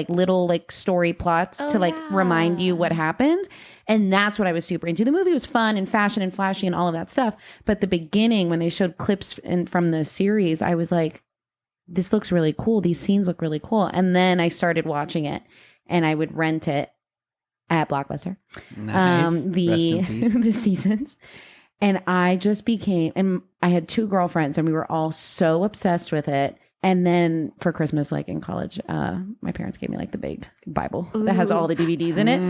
Little story plots to remind you what happened. And that's what I was super into. The movie was fun and fashion and flashy and all of that stuff. But the beginning, when they showed clips from the series, I was like, this looks really cool. These scenes look really cool. And then I started watching it and I would rent it at Blockbuster. Nice. The seasons. And I just and I had two girlfriends and we were all so obsessed with it. And then for Christmas, in college, my parents gave me the big Bible that has all the DVDs in it.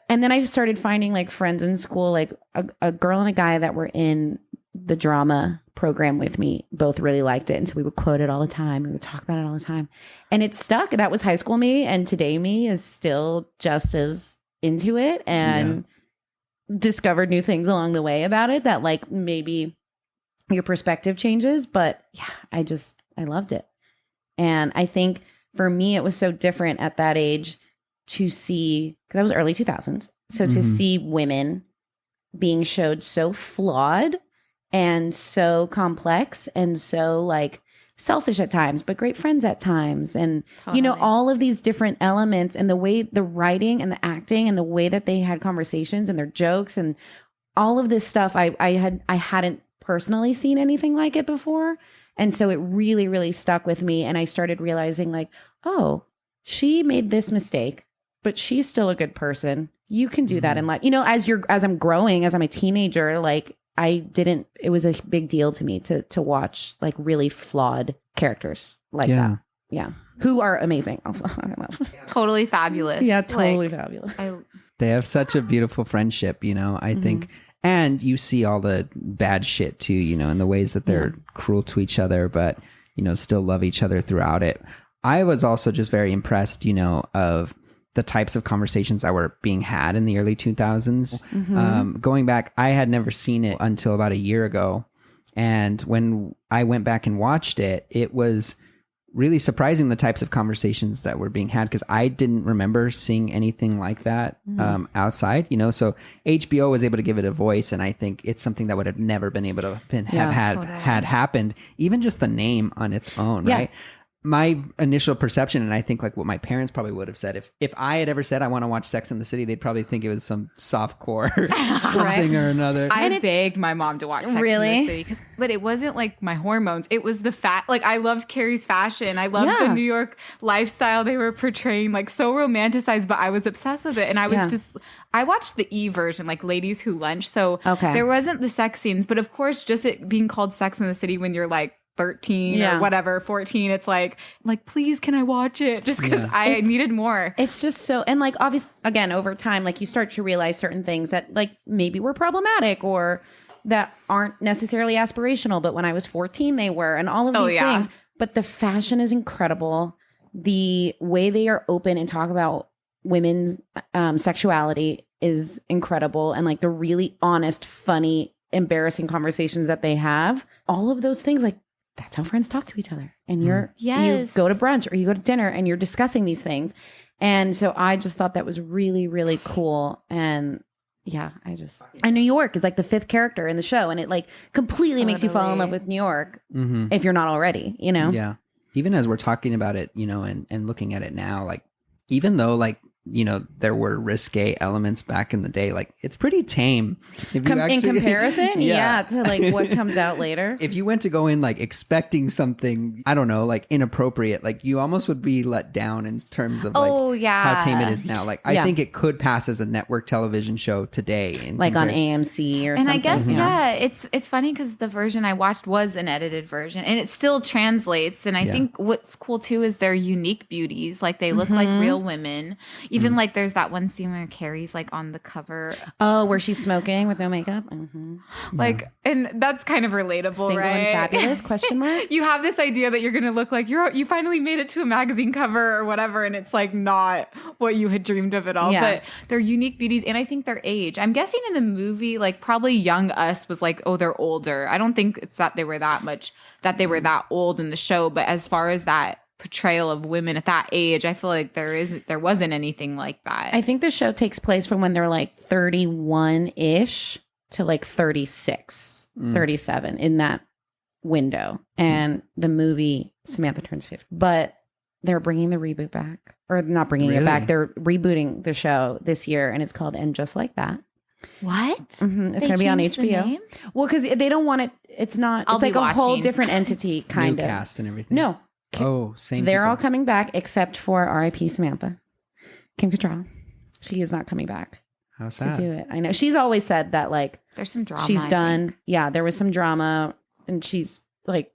And then I started finding friends in school, a girl and a guy that were in the drama program with me, both really liked it. And so we would quote it all the time. We would talk about it all the time. And it stuck. That was high school me. And today me is still just as into it and discovered new things along the way about it that maybe your perspective changes. But yeah, I loved it. And I think for me, it was so different at that age to see, because that was early 2000s. So to see women being showed so flawed and so complex and so like selfish at times, but great friends at times. And, you know, all of these different elements and the way the writing and the acting and the way that they had conversations and their jokes and all of this stuff, I hadn't personally seen anything like it before. And so it really, really stuck with me. And I started realizing like, oh, she made this mistake, but she's still a good person. You can do that in life. You know, as I'm growing, as I'm a teenager, like it was a big deal to me to watch like really flawed characters like that. Yeah. Who are amazing also. I don't know. Totally fabulous. Yeah, totally fabulous. They have such a beautiful friendship, you know, I think. And you see all the bad shit too, you know, in the ways that they're cruel to each other, but, you know, still love each other throughout it. I was also just very impressed, you know, of the types of conversations that were being had in the early 2000s. Going back, I had never seen it until about a year ago. And when I went back and watched it, it was really surprising the types of conversations that were being had, because I didn't remember seeing anything like that outside, you know. So HBO was able to give it a voice, and I think it's something that would have never been able to had happened, even just the name on its own, right? My initial perception, and I think like what my parents probably would have said, if I had ever said I want to watch Sex and the City, they'd probably think it was some softcore something or another. I begged my mom to watch Sex and the City, but it wasn't like my hormones. It was the like I loved Carrie's fashion. I loved the New York lifestyle they were portraying, like so romanticized, but I was obsessed with it. And I was I watched the E version, like Ladies Who Lunch. So there wasn't the sex scenes, but of course, just it being called Sex and the City when you're like 13 or whatever, 14, it's like please can I watch it, just because I needed more. It's just so, and like obviously again over time, like you start to realize certain things that like maybe were problematic or that aren't necessarily aspirational, but when I was 14 they were, and all of these things. But the fashion is incredible, the way they are open and talk about women's sexuality is incredible, and like the really honest, funny, embarrassing conversations that they have, all of those things, like that's how friends talk to each other. And you go to brunch or you go to dinner and you're discussing these things. And so I just thought that was really, really cool. And and New York is like the fifth character in the show. And it like completely makes you fall in love with New York if you're not already, you know? Yeah. Even as we're talking about it, you know, and looking at it now, like, even though like, you know, there were risque elements back in the day, like it's pretty tame. If you in comparison, to like what comes out later. If you went to go in like expecting something, I don't know, like inappropriate, like you almost would be let down in terms of like how tame it is now. Like I think it could pass as a network television show today, like on AMC or something. And I guess it's funny because the version I watched was an edited version, and it still translates. And I think what's cool too is their unique beauties, like they look like real women. Even like there's that one scene where Carrie's like on the cover. Oh, where she's smoking with no makeup. Like, and that's kind of relatable, Single right? and fabulous, question mark? You have this idea that you're going to look like you finally made it to a magazine cover or whatever. And it's like not what you had dreamed of at all. Yeah. But they're unique beauties. And I think their age, I'm guessing in the movie, like probably young us was like, oh, they're older. I don't think it's that they were that old in the show. But as far as that portrayal of women at that age, I feel like there wasn't anything like that. I think the show takes place from when they're like 31-ish to like 36, 37 in that window. And the movie, Samantha turns 50. But they're bringing the reboot back. Or not bringing it back. They're rebooting the show this year, and it's called And Just Like That. What? It's going to be on HBO. Well, because they don't want it. It's not. It's like a whole different entity, kind of. New cast and everything. No. Same. They're people. all coming back except for R.I.P. Samantha. Kim Cattrall. She is not coming back. How sad. To do it. I know. She's always said that like there's some drama. She's done. Yeah, there was some drama, and she's like,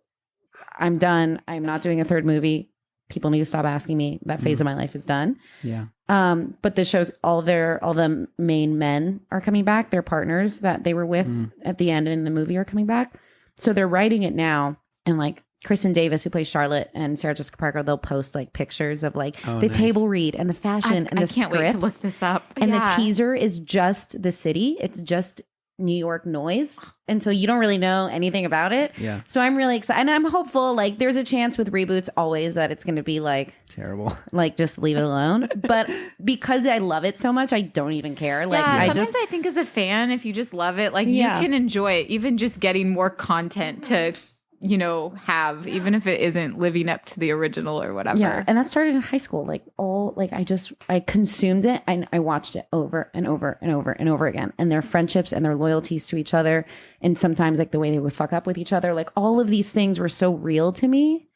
I'm done. I'm not doing a third movie. People need to stop asking me. That phase of my life is done. Yeah. But this shows all the main men are coming back. Their partners that they were with at the end in the movie are coming back. So they're writing it now, and like Kristen Davis, who plays Charlotte, and Sarah Jessica Parker, they'll post like pictures of like the table read and the fashion and the scripts. I can't wait to look this up. And the teaser is just the city. It's just New York noise. And so you don't really know anything about it. Yeah. So I'm really excited. And I'm hopeful, like, there's a chance with reboots always that it's going to be like, Terrible. like, just leave it alone. But because I love it so much, I don't even care. Like, yeah, I sometimes just, I think as a fan, if you just love it, like Yeah. you can enjoy it, even just getting more content to, you know, have, even if it isn't living up to the original or whatever. yeah. And that started in high school. Like, I consumed it and I watched it over and over and over and over again. And their friendships and their loyalties to each other. And sometimes like the way they would fuck up with each other. Like all of these things were so real to me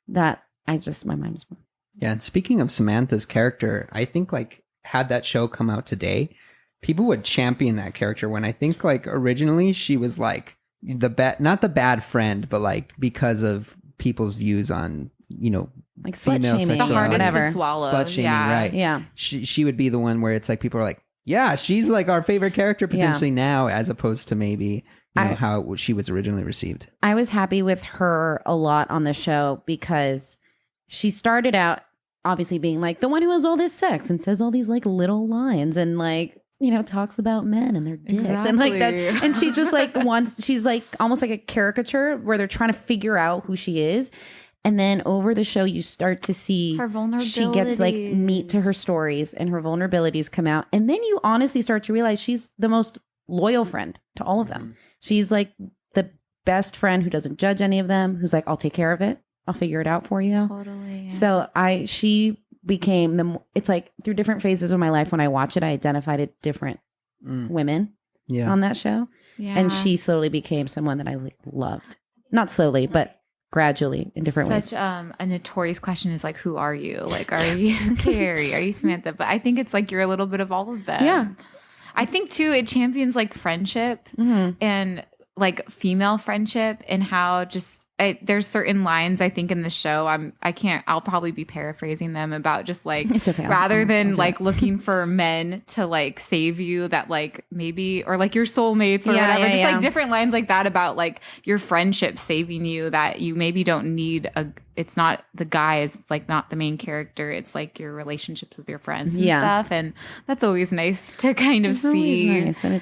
that my mind was blown. Yeah, and speaking of Samantha's character, I think like had that show come out today, people would champion that character when I think like originally she was like not the bad friend, but like because of people's views on, you know, Like slut female shaming, The hardest whatever. to swallow. slut shaming, yeah. right? Yeah. She would be the one where it's like people are like, yeah, she's like our favorite character potentially now, as opposed to maybe how she was originally received. I was happy with her a lot on the show because she started out obviously being like the one who has all this sex and says all these like little lines and like, you know, talks about men and their dicks and like that. And she's just like she's like almost like a caricature where they're trying to figure out who she is. And then over the show, you start to see Her she gets like vulnerabilities. meat to her stories and her vulnerabilities come out. And then you honestly start to realize she's the most loyal friend to all of them. She's like the best friend who doesn't judge any of them, who's like, I'll take care of it. I'll figure it out for you. Totally. So she became it's like through different phases of my life when I watch it, I identified it different women on that show. Yeah. And she slowly became someone that I loved. Not slowly, but gradually in different ways. Such a notorious question is like, who are you? Like, are you Carrie? Are you Samantha? But I think it's like you're a little bit of all of them. Yeah. I think too, it champions like friendship and like female friendship and how just there's certain lines I think in the show I'll probably be paraphrasing them about just like It's okay. rather than I'll do like it. looking for men to like save you that like maybe or like your soulmates or Yeah, whatever yeah, just yeah. like different lines like that about like your friendship saving you that you maybe don't need it's not the guy is like not the main character, it's like your relationships with your friends and stuff, and that's always nice to kind of It's always see nice. And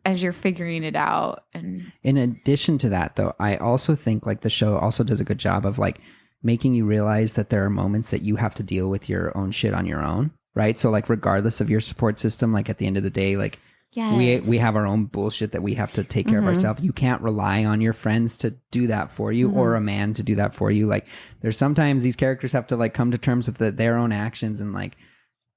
as you're figuring it out. And In addition to that, though, I also think like the show also does a good job of like making you realize that there are moments that you have to deal with your own shit on your own, right? So like regardless of your support system, like at the end of the day, like we have our own bullshit that we have to take care of ourselves. You can't rely on your friends to do that for you or a man to do that for you. Like there's sometimes these characters have to like come to terms with their own actions and like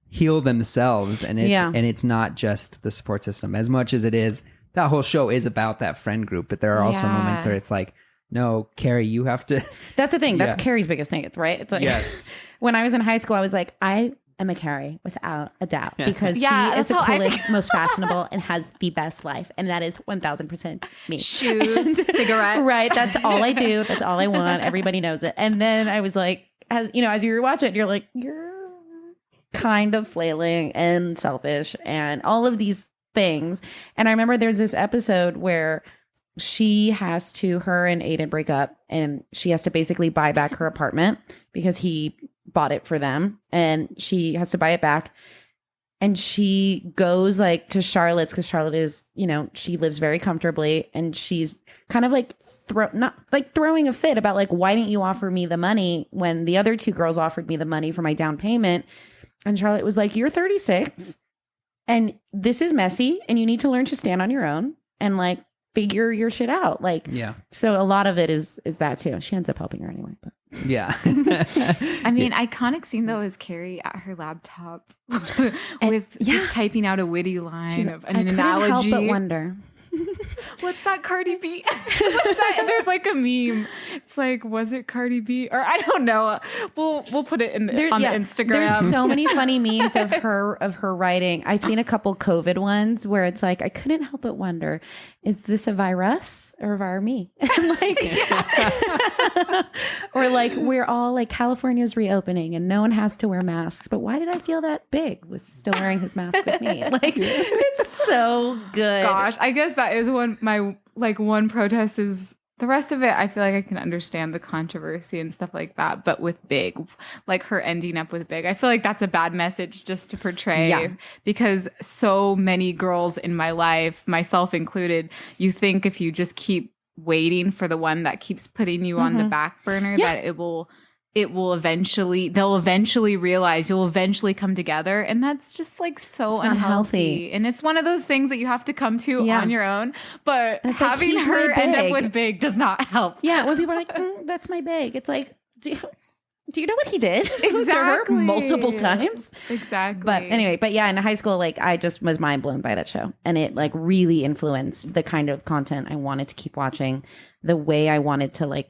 heal themselves, and it's not just the support system as much as it is. That whole show is about that friend group, but there are also moments where it's like, no, Carrie, you have to. that's the thing. That's Yeah. Carrie's biggest thing, right? It's like Yes. when I was in high school, I was like, I am a Carrie without a doubt because Yeah, she is the that's how I coolest, most fashionable, and has the best life, and that is 1000% me. shoes, cigarettes. Right. That's all I do. That's all I want. Everybody knows it. And then I was like, as you rewatch it, you're like, you're kind of flailing and selfish and all of these things. And I remember there's this episode where her and Aiden break up, and she has to basically buy back her apartment because he bought it for them, and she has to buy it back. And she goes like to Charlotte's because Charlotte is, she lives very comfortably, and she's kind of like not like throwing a fit about like, why didn't you offer me the money when the other two girls offered me the money for my down payment? And Charlotte was like, you're 36 and this is messy and you need to learn to stand on your own and like figure your shit out. Like, Yeah. so a lot of it is that too. She ends up helping her anyway, but Yeah. I mean, iconic scene though is Carrie at her laptop with just typing out a witty line of an I couldn't analogy. help but wonder. What's that Cardi B? What's that? There's like a meme. It's like, was it Cardi B? Or I don't know. We'll put it on the Instagram. There's so many funny memes of her writing. I've seen a couple COVID ones where it's like, I couldn't help but wonder, is this a virus or a me? Or like, we're all like, California's reopening and no one has to wear masks. But why did I feel that Big was still wearing his mask with me? Like, it's so good. Gosh, I guess that is one protest is The rest of it, I feel like I can understand the controversy and stuff like that. But with Big, like her ending up with Big, I feel like that's a bad message just to portray because so many girls in my life, myself included, you think if you just keep waiting for the one that keeps putting you on the back burner, that they'll eventually realize you'll eventually come together. And that's just like so unhealthy. And it's one of those things that you have to come to on your own. But having her end up with Big does not help. Yeah. When people are like, that's my Big. It's like, do you know what he did exactly. to her multiple times? Exactly. But anyway, in high school, like I just was mind blown by that show. And it like really influenced the kind of content I wanted to keep watching, the way I wanted to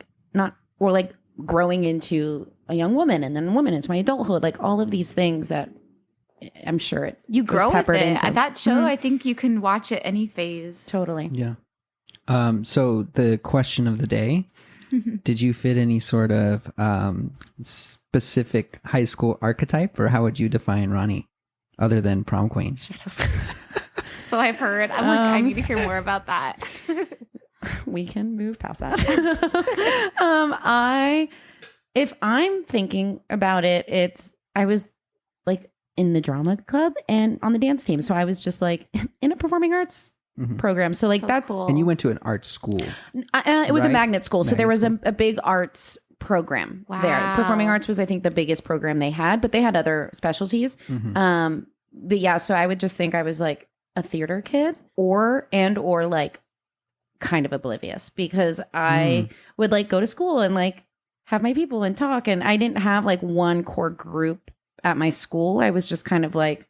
growing into a young woman and then a woman into my adulthood, like all of these things that I'm sure you grow with it. into. That show, I think you can watch at any phase. Totally. Yeah. So the question of the day, did you fit any sort of specific high school archetype, or how would you define Ronnie other than prom queen? Shut up. So I've heard. I'm like, I need to hear more about that. We can move past that. If I'm thinking about it, I was like in the drama club and on the dance team. So I was just like in a performing arts program. So like that's cool. And you went to an art school. It was a magnet school. So there was Magnet a big arts program there. Wow. Performing arts was, I think, the biggest program they had, but they had other specialties. But yeah, so I would just think I was like a theater kid or like kind of oblivious, because I would like go to school and like have my people and talk. And I didn't have like one core group at my school. I was just kind of like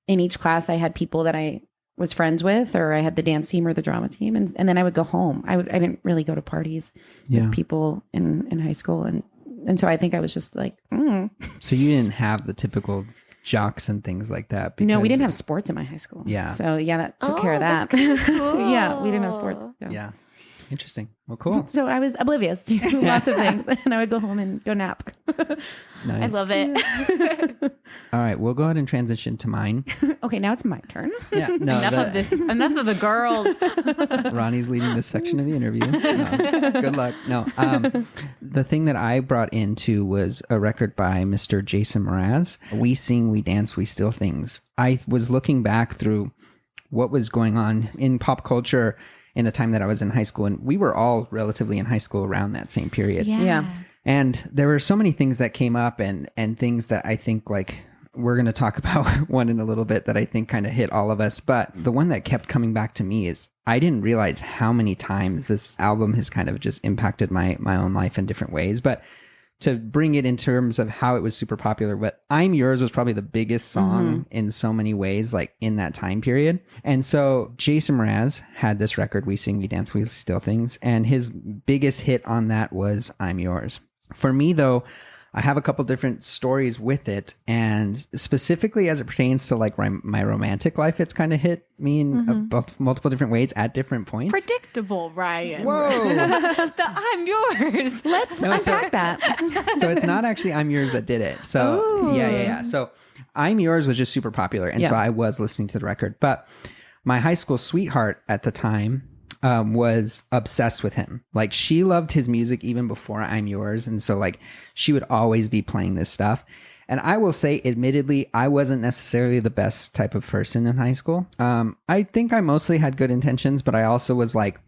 in each class I had people that I was friends with, or I had the dance team or the drama team. And then I would go home. I didn't really go to parties with people in high school. And so I think I was just like, So you didn't have the typical jocks and things like that? No, we didn't have sports in my high school. Yeah. So yeah, that took care of that. Cool. Yeah, we didn't have sports. Yeah. Interesting. Well, cool. So I was oblivious to lots of things, and I would go home and go nap. Nice. I love it. All right, we'll go ahead and transition to mine. Okay, now it's my turn. Yeah. No. Enough of this. Enough of the girls. Ronnie's leading this section of the interview. No, good luck. No. The thing that I brought into was a record by Mr. Jason Mraz. We Sing, We Dance, We Steal Things. I was looking back through what was going on in pop culture in the time that I was in high school, and we were all relatively in high school around that same period. Yeah. And there were so many things that came up and things that I think like we're going to talk about one in a little bit that I think kind of hit all of us. But the one that kept coming back to me is I didn't realize how many times this album has kind of just impacted my own life in different ways. But to bring it in terms of how it was super popular, but I'm Yours was probably the biggest song in so many ways, like in that time period. And so Jason Mraz had this record, We Sing, We Dance, We Steal Things. And his biggest hit on that was I'm Yours. For me, though, I have a couple different stories with it, and specifically as it pertains to like my romantic life, it's kind of hit me in multiple different ways at different points. Predictable, Ryan. Whoa. I'm Yours. Let's unpack that. So it's not actually I'm Yours that did it. So yeah. So I'm Yours was just super popular, and so I was listening to the record. But my high school sweetheart at the time was obsessed with him. Like she loved his music even before I'm Yours. And so like she would always be playing this stuff. And I will say, admittedly, I wasn't necessarily the best type of person in high school. I think I mostly had good intentions, but I also was like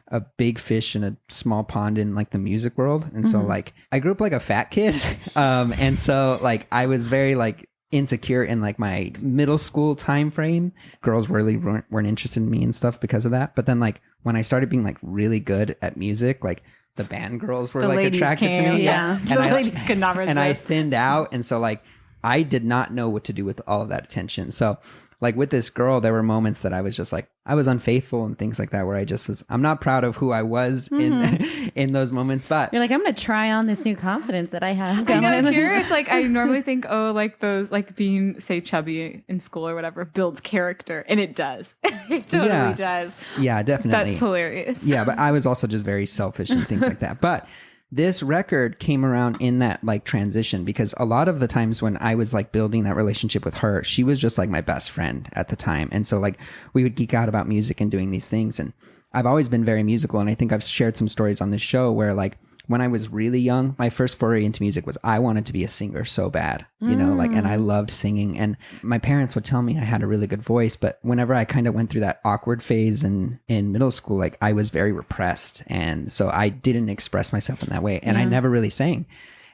a big fish in a small pond in like the music world. And so like I grew up like a fat kid. And so like I was very like insecure in like my middle school time frame. Girls really weren't interested in me and stuff because of that. But then like when I started being like really good at music, like the band girls were like attracted to me. Yeah. The ladies could not resist. And I thinned out. And so like I did not know what to do with all of that attention. So like with this girl, there were moments that I was just like, I was unfaithful and things like that, where I just was, I'm not proud of who I was in those moments, but You're like, I'm going to try on this new confidence that I have. I know here it's like I normally think, oh, like those like being say chubby in school or whatever builds character, and it does. It totally does. Yeah, definitely. That's hilarious. Yeah, but I was also just very selfish and things like that. But this record came around in that like transition, because a lot of the times when I was like building that relationship with her, she was just like my best friend at the time. And so like we would geek out about music and doing these things. And I've always been very musical, and I think I've shared some stories on this show where like when I was really young, my first foray into music was I wanted to be a singer so bad, you know, like, and I loved singing, and my parents would tell me I had a really good voice, but whenever I kind of went through that awkward phase in middle school, like I was very repressed, and so I didn't express myself in that way, and I never really sang.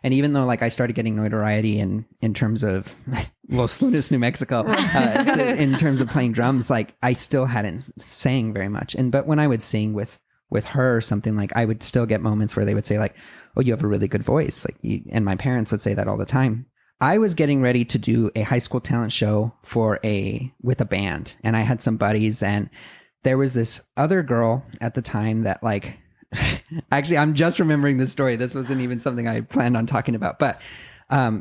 And even though like I started getting notoriety in terms of Los Lunas, New Mexico, in terms of playing drums, like I still hadn't sang very much. But when I would sing with her or something, like I would still get moments where they would say like, oh, you have a really good voice. Like and my parents would say that all the time. I was getting ready to do a high school talent show with a band, and I had some buddies, and there was this other girl at the time that like, actually, I'm just remembering this story. This wasn't even something I planned on talking about, but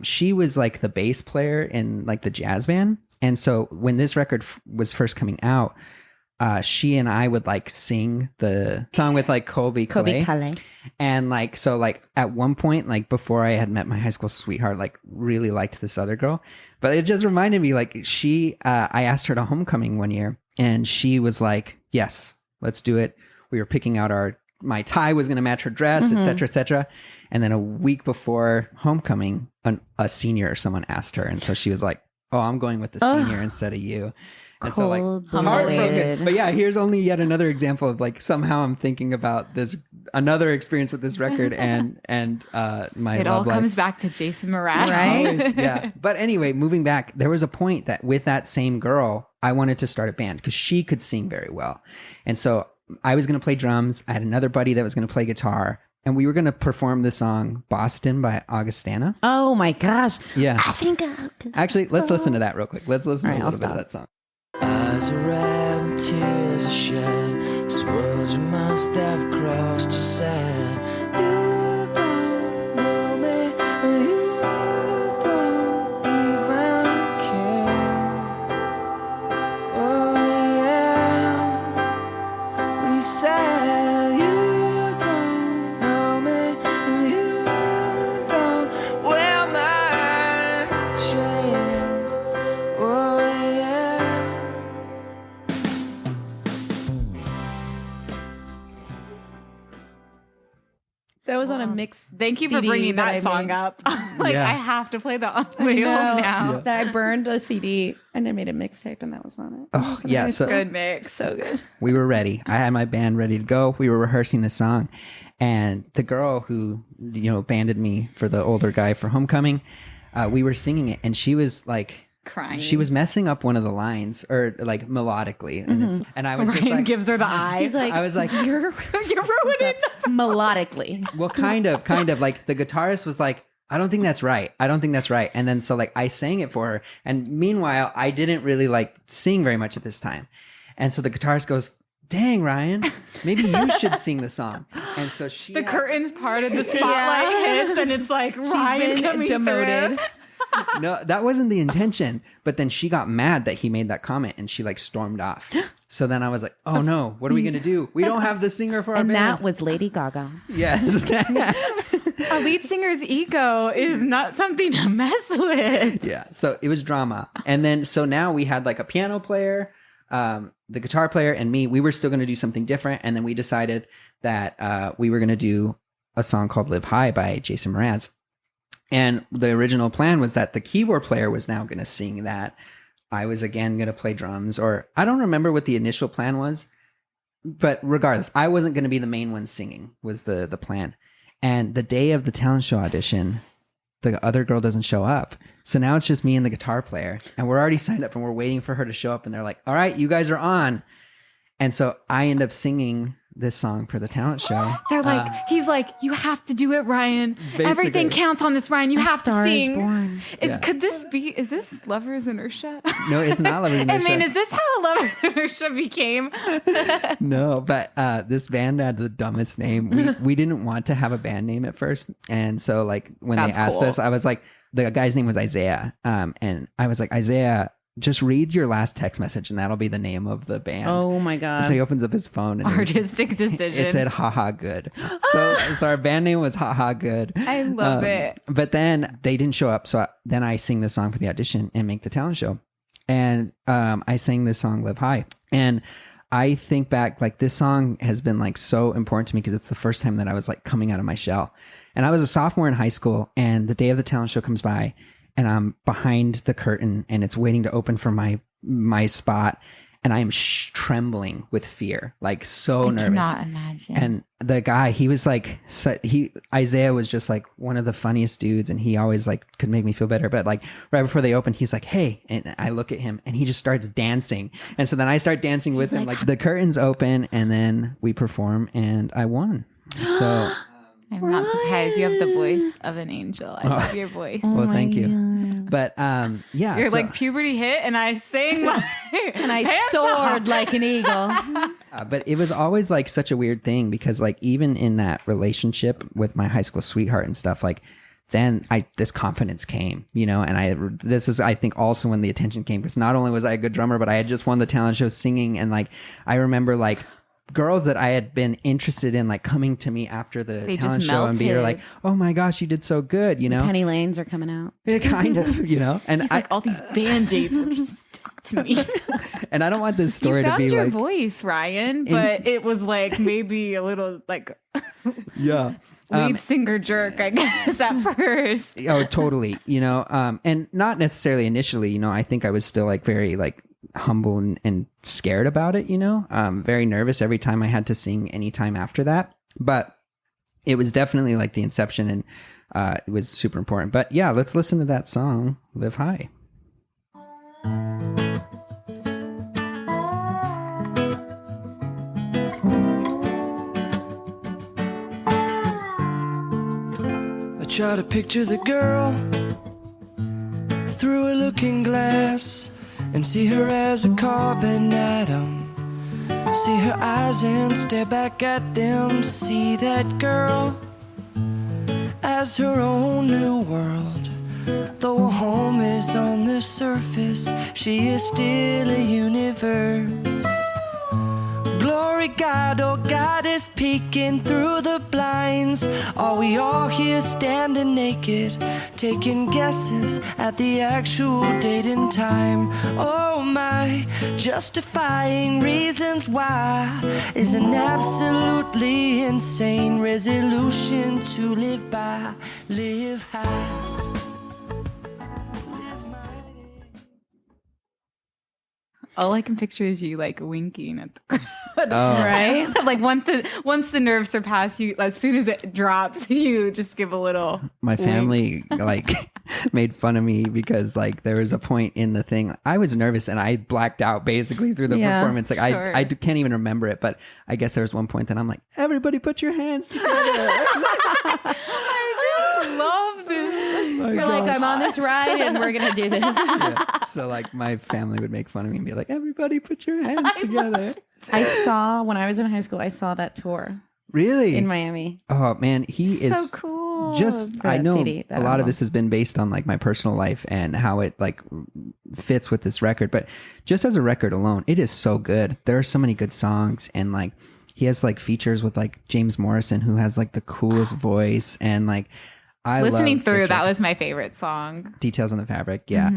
she was like the bass player in like the jazz band. And so when this record was first coming out, she and I would like sing the song with like Colby Calais. And like, so like at one point, like before I had met my high school sweetheart, like really liked this other girl, but it just reminded me like I asked her to homecoming one year, and she was like, yes, let's do it. We were picking out my tie was going to match her dress, et cetera, et cetera. And then a week before homecoming, a senior or someone asked her. And so she was like, oh, I'm going with the senior instead of you. And so like heartbroken. But yeah, here's only yet another example of like somehow I'm thinking about this, another experience with this record and my it love all life. comes back to Jason Mraz. Right? Always, yeah. But anyway, moving back, there was a point that with that same girl, I wanted to start a band because she could sing very well. And so I was going to play drums. I had another buddy that was going to play guitar, and we were going to perform the song Boston by Augustana. Oh my gosh. Yeah. I think Actually, let's listen to that real quick. Let's listen to a little bit of that song. Eyes are red and tears are shed. This world you must have crossed, you said. You don't know me, and you don't even care. Oh yeah, you said you don't know me, and you don't wear my chains. Oh yeah. that was on a mix. Thank you for CD bringing that that I song made. up. Like, Yeah. I have to play that on the way home now. That I burned a CD and I made a mixtape, and that was on it. Oh, yeah. So Good mix. So good. we were ready. I had my band ready to go. We were rehearsing the song, and the girl who, you know, banded me for the older guy for homecoming, we were singing it, and she was like Crying. She was messing up one of the lines, or like melodically, and I was just Ryan like, gives her the eye. He's like, I was like, You're ruining melodically. well, kind of, like the guitarist was like, I don't think that's right. And then so like I sang it for her, and meanwhile I didn't really like sing very much at this time, and so the guitarist goes, dang, Ryan, maybe you should sing the song. And so the curtains parted, the spotlight hits, and it's like Ryan been coming demoted. through. No, that wasn't the intention. But then she got mad that he made that comment, and she like stormed off. So then I was like, oh no, what are we going to do? We don't have the singer for our And band. that was Lady Gaga. Yes. A lead singer's ego is not something to mess with. Yeah. So it was drama. And then, so now we had like a piano player, the guitar player, and me. We were still going to do something different. And then we decided that we were going to do a song called Live High by Jason Mraz. And the original plan was that the keyboard player was now going to sing that. I was again going to play drums, or I don't remember what the initial plan was, but regardless, I wasn't going to be the main one singing was the plan. And the day of the talent show audition, the other girl doesn't show up. So now it's just me and the guitar player, and we're already signed up and we're waiting for her to show up, and they're like, all right, you guys are on. And so I end up singing this song for the talent show. They're like, he's like, you have to do it, Ryan. Everything counts on this, Ryan. You have to Star sing. is born. Could this be? Is this Lovers Inertia? No, it's not Lovers Inertia. I mean, is this how Lovers Inertia became? No, but this band had the dumbest name. We didn't want to have a band name at first, and so like when That's they asked cool. us, I was like, the guy's name was Isaiah, and I was like, Isaiah, just read your last text message, and that'll be the name of the band. Oh my And God. so he opens up his phone, and it was- Artistic decision. it said "haha good." So our band name was "haha good." I love it. But then they didn't show up, so then I sing the song for the audition and make the talent show, and I sang this song "Live High," and I think back, like this song has been like so important to me because it's the first time that I was like coming out of my shell. And I was a sophomore in high school, and the day of the talent show comes by, and I'm behind the curtain, and it's waiting to open for my spot, and I am trembling with fear, like so nervous. I cannot imagine. And the guy, he was like, Isaiah was just like one of the funniest dudes, and he always like could make me feel better. But like right before they opened, he's like, "Hey," and I look at him, and he just starts dancing, and so then I start dancing with him. Like the curtains open, and then we perform, and I won. So. I'm not surprised. You have the voice of an angel. I love your voice. Well, thank you. But yeah, You're like puberty hit, and I sang and I soared like an eagle. But it was always like such a weird thing because like even in that relationship with my high school sweetheart and stuff, like then this confidence came, you know, and this is I think also when the attention came because not only was I a good drummer, but I had just won the talent show singing, and like I remember like girls that I had been interested in like coming to me after the talent show and be like, "Oh my gosh, you did so good," you know. Penny Lanes are coming out. Yeah, kind of, you know. And He's like, all these band-aids were just stuck to me. And I don't want this story you to be found your like voice, Ryan, but it was like maybe a little like yeah. lead singer jerk, I guess, at first. Oh, totally. You know, and not necessarily initially, you know, I think I was still like very like humble and scared about it, you know, very nervous every time I had to sing any time after that. But it was definitely like the inception, and it was super important. But yeah, let's listen to that song, Live High. I try to picture the girl through a looking glass and see her as a carbon atom. See her eyes and stare back at them. See that girl as her own new world. Though her home is on the surface, she is still a universe. Glory God, oh God is peeking through the blinds. Are we all here standing naked, taking guesses at the actual date and time? Oh my, justifying reasons why is an absolutely insane resolution to live by. Live high. All I can picture is you like winking at the crowd, Right? like once the nerves surpass you, as soon as it drops, you just give a little. My family like made fun of me because like there was a point in the thing I was nervous and I blacked out basically through the Yeah, performance. Like sure. I can't even remember it, but I guess there was one point that I'm like, everybody put your hands together. I just love this. You're like, I'm on this ride and we're going to do this. Yeah. So like my family would make fun of me and be like, everybody put your hands together. I saw, when I was in high school, I saw that tour Really? in Miami. Oh man, he So is cool. just For I that know CD, that a lot of album. this has been based on like my personal life and how it like fits with this record, but just as a record alone, it is so good. There are so many good songs, and like he has like features with like James Morrison, who has like the coolest voice, and like I Listening love through, this that record. was my favorite song. Details on the Fabric, yeah.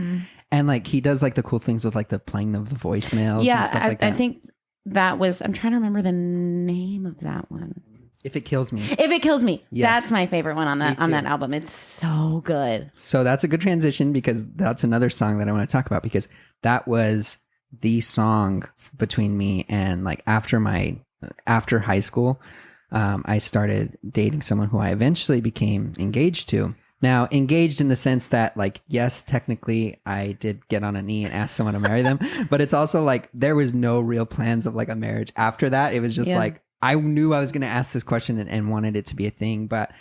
And like he does like the cool things with like the playing of the voicemails and Yeah, stuff like that. I think that was, I'm trying to remember the name of that one. If It Kills Me. If It Kills Me. Yes. That's my favorite one on that Me too. album. It's so good. So that's a good transition because that's another song that I want to talk about, because that was the song between me and like after high school, I started dating someone who I eventually became engaged to. Now, engaged in the sense that like, yes, technically I did get on a knee and ask someone to marry them, but it's also like there was no real plans of like a marriage after that. It was just Yeah. like, I knew I was going to ask this question and wanted it to be a thing, but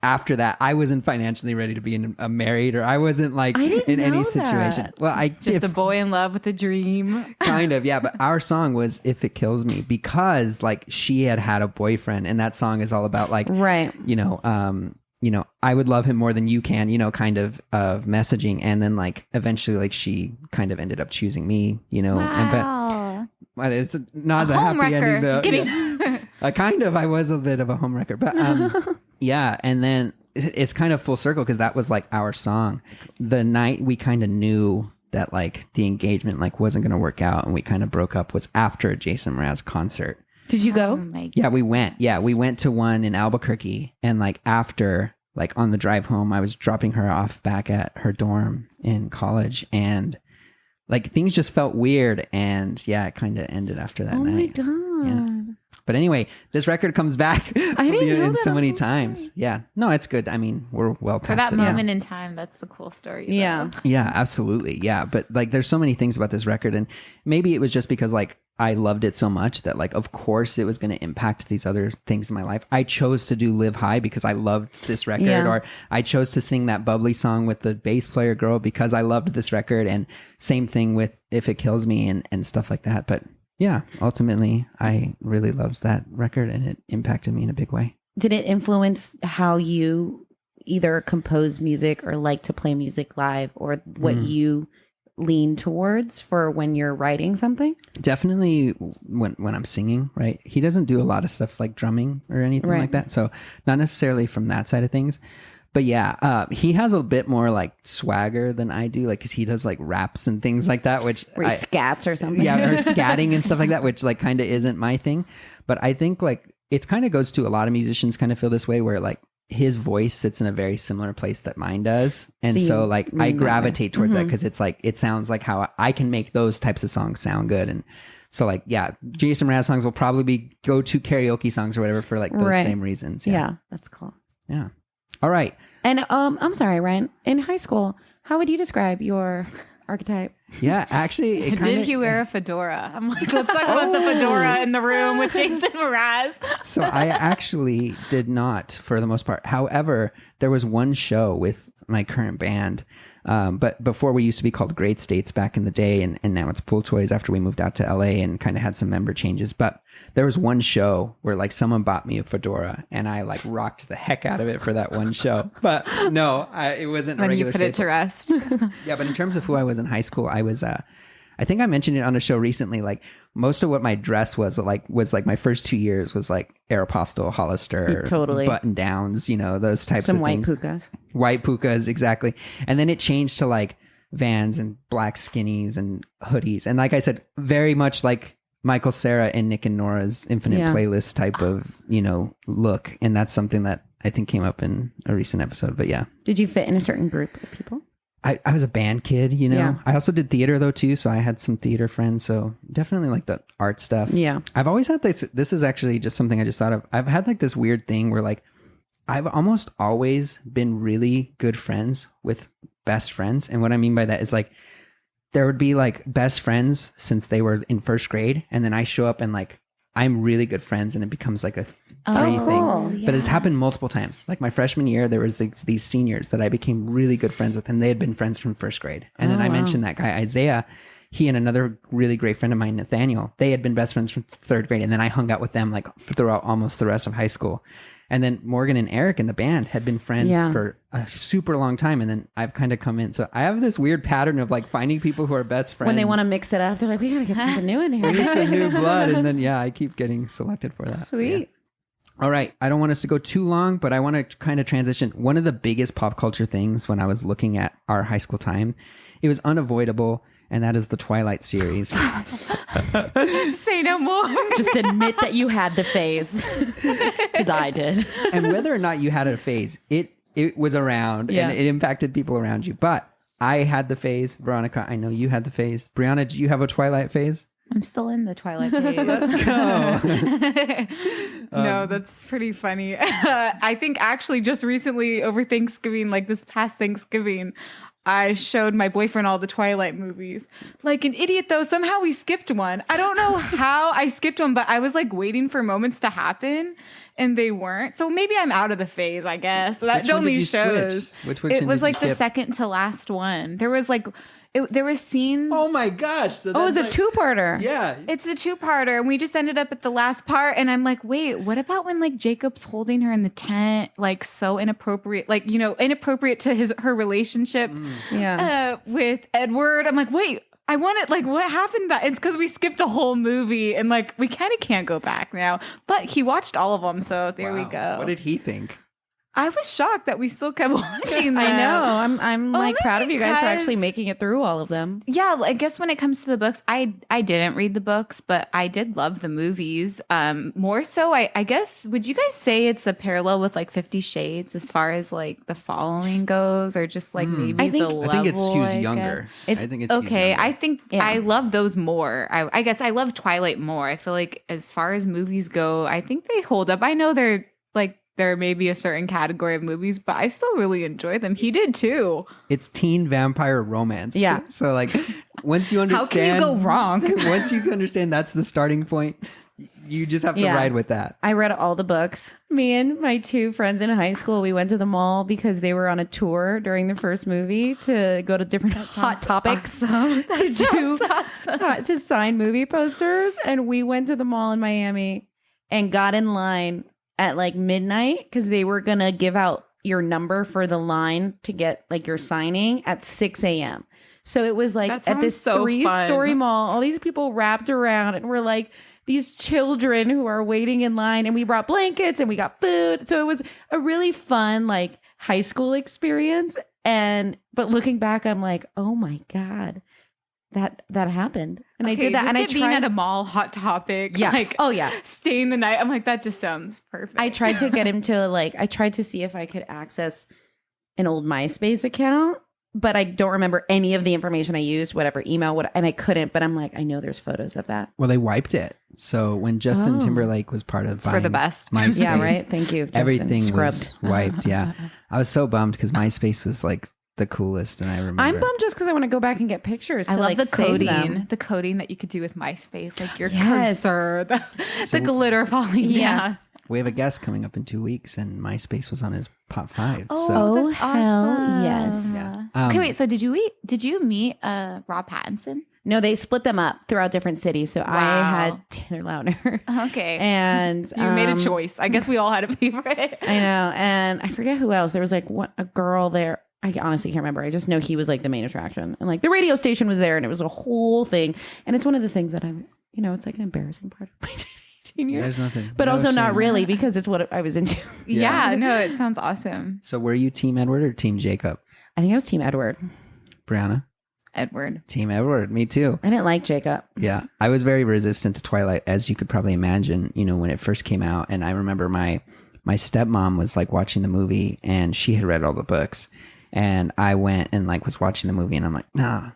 after that, I wasn't financially ready to be married, or I wasn't like I didn't in any know situation. that. Well, Just a boy in love with a dream. kind of, yeah. But our song was "If It Kills Me" because like she had a boyfriend, and that song is all about like, Right. you know, I would love him more than you can, you know, kind of messaging, and then like eventually, like she kind of ended up choosing me, you know, Wow. but it's not a Home happy wrecker. ending. Though. Just kidding. I was a bit of a homewrecker, but yeah. And then it's kind of full circle because that was like our song. The night we kind of knew that like the engagement like wasn't going to work out and we kind of broke up was after a Jason Mraz concert. Did you go? Oh my Yeah, we went. Yeah, we went to one in Albuquerque, and like after, like on the drive home, I was dropping her off back at her dorm in college, and like things just felt weird, and yeah, it kind of ended after that Oh my night. god. Yeah. But anyway, this record comes back I didn't know in that. so I'm many so times. sorry. Yeah, no, it's good. I mean, we're well past For that it now. moment in time, that's the cool story. though. Yeah. Yeah, absolutely. Yeah. But like there's so many things about this record, and maybe it was just because like I loved it so much that like of course it was going to impact these other things in my life. I chose to do Live High because I loved this record, Yeah. or I chose to sing that bubbly song with the bass player girl because I loved this record, and same thing with If It Kills Me and stuff like that. But yeah, ultimately I really loved that record and it impacted me in a big way. Did it influence how you either compose music or like to play music live, or what you lean towards for when you're writing something? Definitely when I'm singing, right? He doesn't do a lot of stuff like drumming or anything Right. like that. So not necessarily from that side of things. But yeah, he has a bit more like swagger than I do, like because he does like raps and things like that, which Or he scats or something? yeah, or scatting and stuff like that, which like kind of isn't my thing. But I think like it kind of goes to a lot of musicians kind of feel this way, where like his voice sits in a very similar place that mine does, and So so, you like I lean that way. gravitate towards that because it's like it sounds like how I can make those types of songs sound good. And so like yeah, Jason Mraz songs will probably be go-to karaoke songs or whatever for like those Right. same reasons. Yeah, that's cool. Yeah. All right. And I'm sorry, Ryan. In high school, how would you describe your archetype? Yeah, actually, it kind Did he wear a fedora? I'm like, let's talk about the fedora in the room with Jason Mraz. So I actually did not, for the most part. However, there was one show with my current band, but before we used to be called Great States back in the day, and now it's Pool Toys after we moved out to LA and kind of had some member changes. But there was one show where like someone bought me a fedora, and I like rocked the heck out of it for that one show. But no, it wasn't a When you regular put it to staple. rest. Yeah, but in terms of who I was in high school, I was I think I mentioned it on a show recently, like most of what my dress was like my first 2 years was like Aeropostale, Hollister, Totally. button downs, you know, those types Some of white things. pukas. White pukas, exactly. And then it changed to like Vans and black skinnies and hoodies. And like I said, very much like Michael Cera and Nick and Nora's Infinite Yeah. Playlist type of, you know, look. And that's something that I think came up in a recent episode. But yeah. Did you fit in a certain group of people? I was a band kid, you know. Yeah. I also did theater though too, so I had some theater friends. So definitely like the art stuff. Yeah. I've always had this. This is actually just something I just thought of. I've had like this weird thing where like I've almost always been really good friends with best friends, and what I mean by that is like there would be like best friends since they were in first grade, and then I show up and like I'm really good friends, and it becomes like a three cool. thing. But it's happened multiple times. Like my freshman year, there was like, these seniors that I became really good friends with, and they had been friends from first grade. And then I mentioned that guy Isaiah. He and another really great friend of mine, Nathaniel, they had been best friends from third grade, and then I hung out with them like throughout almost the rest of high school. And then Morgan and Eric in the band had been friends Yeah. for a super long time, and then I've kind of come in. So I have this weird pattern of like finding people who are best friends When they want to mix it up, they're like, we got to get something new in we here. need some new blood, and then yeah, I keep getting selected for that. Sweet. Yeah. All right, I don't want us to go too long, but I want to kind of transition. One of the biggest pop culture things when I was looking at our high school time, it was unavoidable, and that is the Twilight series. Say no more. Just admit that you had the phase. Because I did. And whether or not you had a phase, it was around Yeah. and it impacted people around you. But I had the phase. Veronica, I know you had the phase. Brianna, did you have a Twilight phase? I'm still in the Twilight phase. Let's go. No, that's pretty funny. I think actually just recently over Thanksgiving, like this past Thanksgiving, I showed my boyfriend all the Twilight movies. Like an idiot though, somehow we skipped one. I don't know how I skipped one, but I was like waiting for moments to happen and they weren't. So maybe I'm out of the phase, I guess. So that Which one only did you shows. switch? Which It one was did you like the skip? second to last one. There was like there were scenes. Oh my gosh. So Oh, it was that's a two-parter. Yeah. It's a two-parter, and we just ended up at the last part, and I'm like, wait, what about when like Jacob's holding her in the tent, like so inappropriate, like, you know, inappropriate to her relationship Yeah. with Edward? I'm like, wait, I want it. Like, what happened? It's because we skipped a whole movie, and like we kind of can't go back now. But he watched all of them, so there we Wow. go. What did he think? I was shocked that we still kept watching them. I know. I'm like Only proud of you guys for because- actually making it through all of them. Yeah, I guess when it comes to the books, I didn't read the books, but I did love the movies. More so, I guess, would you guys say it's a parallel with like 50 Shades as far as like the following goes, or just like maybe I think- the level? I think it skews guess? younger. It- I think it's skews Okay, younger. I think Yeah. I love those more. I guess I love Twilight more. I feel like as far as movies go, I think they hold up. I know they're like there may be a certain category of movies, but I still really enjoy them. He did too. It's teen vampire romance. Yeah. So like once you How understand, can you go wrong? once you understand that's the starting point, you just have to Yeah. ride with that. I read all the books. Me and my two friends in high school, we went to the mall because they were on a tour during the first movie to go to different hot topics to sign movie posters. And we went to the mall in Miami and got in line at like midnight because they were going to give out your number for the line to get like your signing at 6 a.m. So it was like That at this sounds so 3-story fun. mall, all these people wrapped around and we're like, these children who are waiting in line, and we brought blankets and we got food. So it was a really fun like high school experience. But looking back, I'm like, oh my God, that happened. And I did that. And I being tried at a mall, Hot Topic, Yeah. like Oh, yeah. staying the night. I'm like, that just sounds perfect. I tried to get him to I tried to see if I could access an old MySpace account, but I don't remember any of the information I used, whatever email, and I couldn't. But I'm like, I know there's photos of that. Well, they wiped it. So when Justin Oh. Timberlake was part of for the best. MySpace, Yeah, right. Thank you. Justin. everything Scrubbed. was wiped. Yeah, I was so bummed because MySpace was like the coolest, and I remember. I'm bummed just because I want to go back and get pictures. I to, love like, the save them. coding that you could do with MySpace, like your Yes. cursor, the glitter falling Yeah. down. We have a guest coming up in 2 weeks, and MySpace was on his top 5. so Oh, that's hell awesome. yes. Yeah. Okay, wait. So did you meet Rob Pattinson? No, they split them up throughout different cities. So I Wow. had Taylor Lautner. Okay, And you made a choice. I guess we all had a favorite. I know. And I forget who else. There was like a girl there. I honestly can't remember. I just know he was like the main attraction. And like the radio station was there and it was a whole thing. And it's one of the things that I'm, it's like an embarrassing part of my teen years. there's nothing, But no also not shame. really because it's what I was into. Yeah, no, it sounds awesome. So were you Team Edward or Team Jacob? I think I was Team Edward. Brianna? Edward. Team Edward. Me too. I didn't like Jacob. Yeah, I was very resistant to Twilight, as you could probably imagine, when it first came out. And I remember my stepmom was like watching the movie and she had read all the books. And I went and like was watching the movie and I'm like, nah,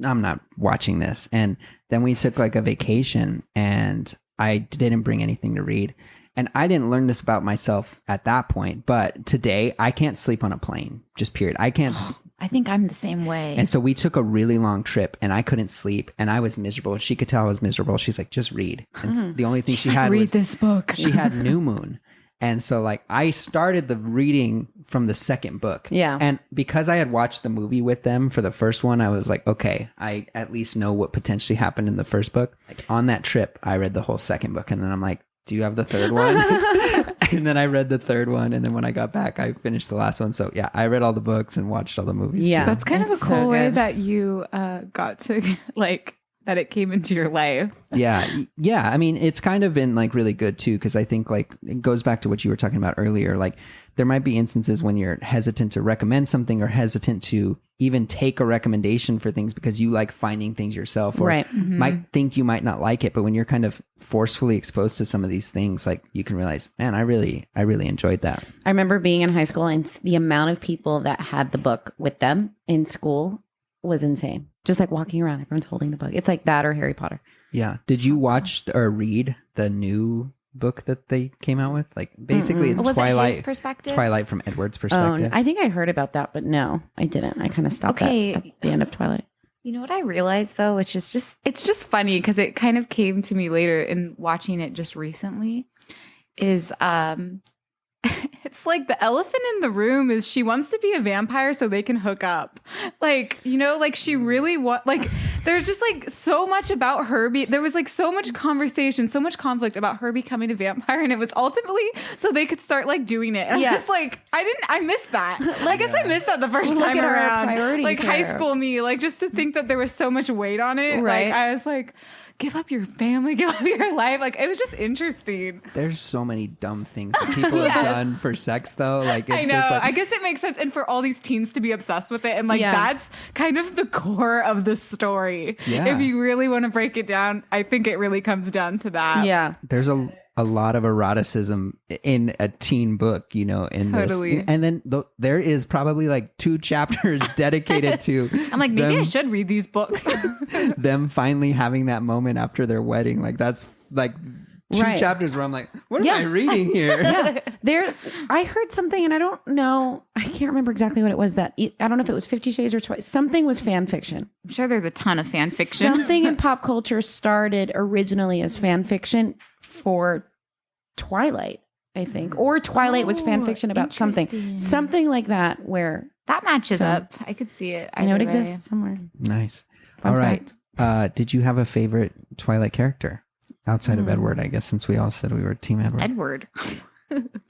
I'm not watching this. And then we took like a vacation and I didn't bring anything to read. And I didn't learn this about myself at that point. But today I can't sleep on a plane, just period. I can't. I think I'm the same way. And so we took a really long trip and I couldn't sleep and I was miserable. She could tell I was miserable. She's like, just read. And the only thing she had read was this book. she had New Moon. And so like I started the reading from the second book. Yeah. And because I had watched the movie with them for the first one, I was like, okay, I at least know what potentially happened in the first book. Like on that trip, I read the whole second book and then I'm like, do you have the third one? And then I read the third one. And then when I got back, I finished the last one. So yeah, I read all the books and watched all the movies. Yeah. Too. That's kind of a It's so cool way good. that you got to like that it came into your life. Yeah. I mean, it's kind of been like really good too, because I think like it goes back to what you were talking about earlier. Like there might be instances when you're hesitant to recommend something or hesitant to even take a recommendation for things because you like finding things yourself or Right. might think you might not like it. But when you're kind of forcefully exposed to some of these things, like you can realize, man, I really enjoyed that. I remember being in high school and the amount of people that had the book with them in school was insane. Just like walking around, everyone's holding the book. It's like that or Harry Potter. Yeah. Did you watch or read the new book that they came out with? Like basically it's Was it Twilight. his perspective? Twilight from Edward's Oh, perspective. I think I heard about that, but no, I didn't. I kind of stopped Okay. at the end of Twilight. You know what I realized though, which is it's just funny because it kind of came to me later in watching it just recently, is it's like the elephant in the room is she wants to be a vampire so they can hook up. Like, like she really there's just like so much about her there was like so much conversation, so much conflict about her becoming a vampire, and it was ultimately so they could start like doing it. And Yeah. I'm just like, I missed that. I guess I missed that the first Look time at our around. priorities Like high here. school me, like just to think that there was so much weight on it. Right. Like I was like, give up your family, give up your life. Like, it was just interesting. There's so many dumb things that people have done for sex, though. Like, it's I know. just like, I guess it makes sense. And for all these teens to be obsessed with it. And like, Yeah. that's kind of the core of the story. Yeah. If you really want to break it down, I think it really comes down to that. Yeah. there's a lot of eroticism in a teen book, you know, in Totally. this. And then there is probably like 2 chapters dedicated to I'm like, maybe them, I should read these books. them finally having that moment after their wedding. Like, that's like 2 Right. chapters where I'm like, what Yeah. am I reading here? Yeah. I heard something, and I don't know. I can't remember exactly what it was. I don't know if it was 50 Shades or Twilight. Something was fan fiction. I'm sure there's a ton of fan fiction. Something in pop culture started originally as fan fiction for Twilight, I think, or Twilight was fan fiction about something like that. Where That matches So- up. I could see it. I know it either way. exists somewhere. Nice. Fun All right. fact. Did you have a favorite Twilight character outside Hmm. of Edward? I guess since we all said we were Team Edward. Edward.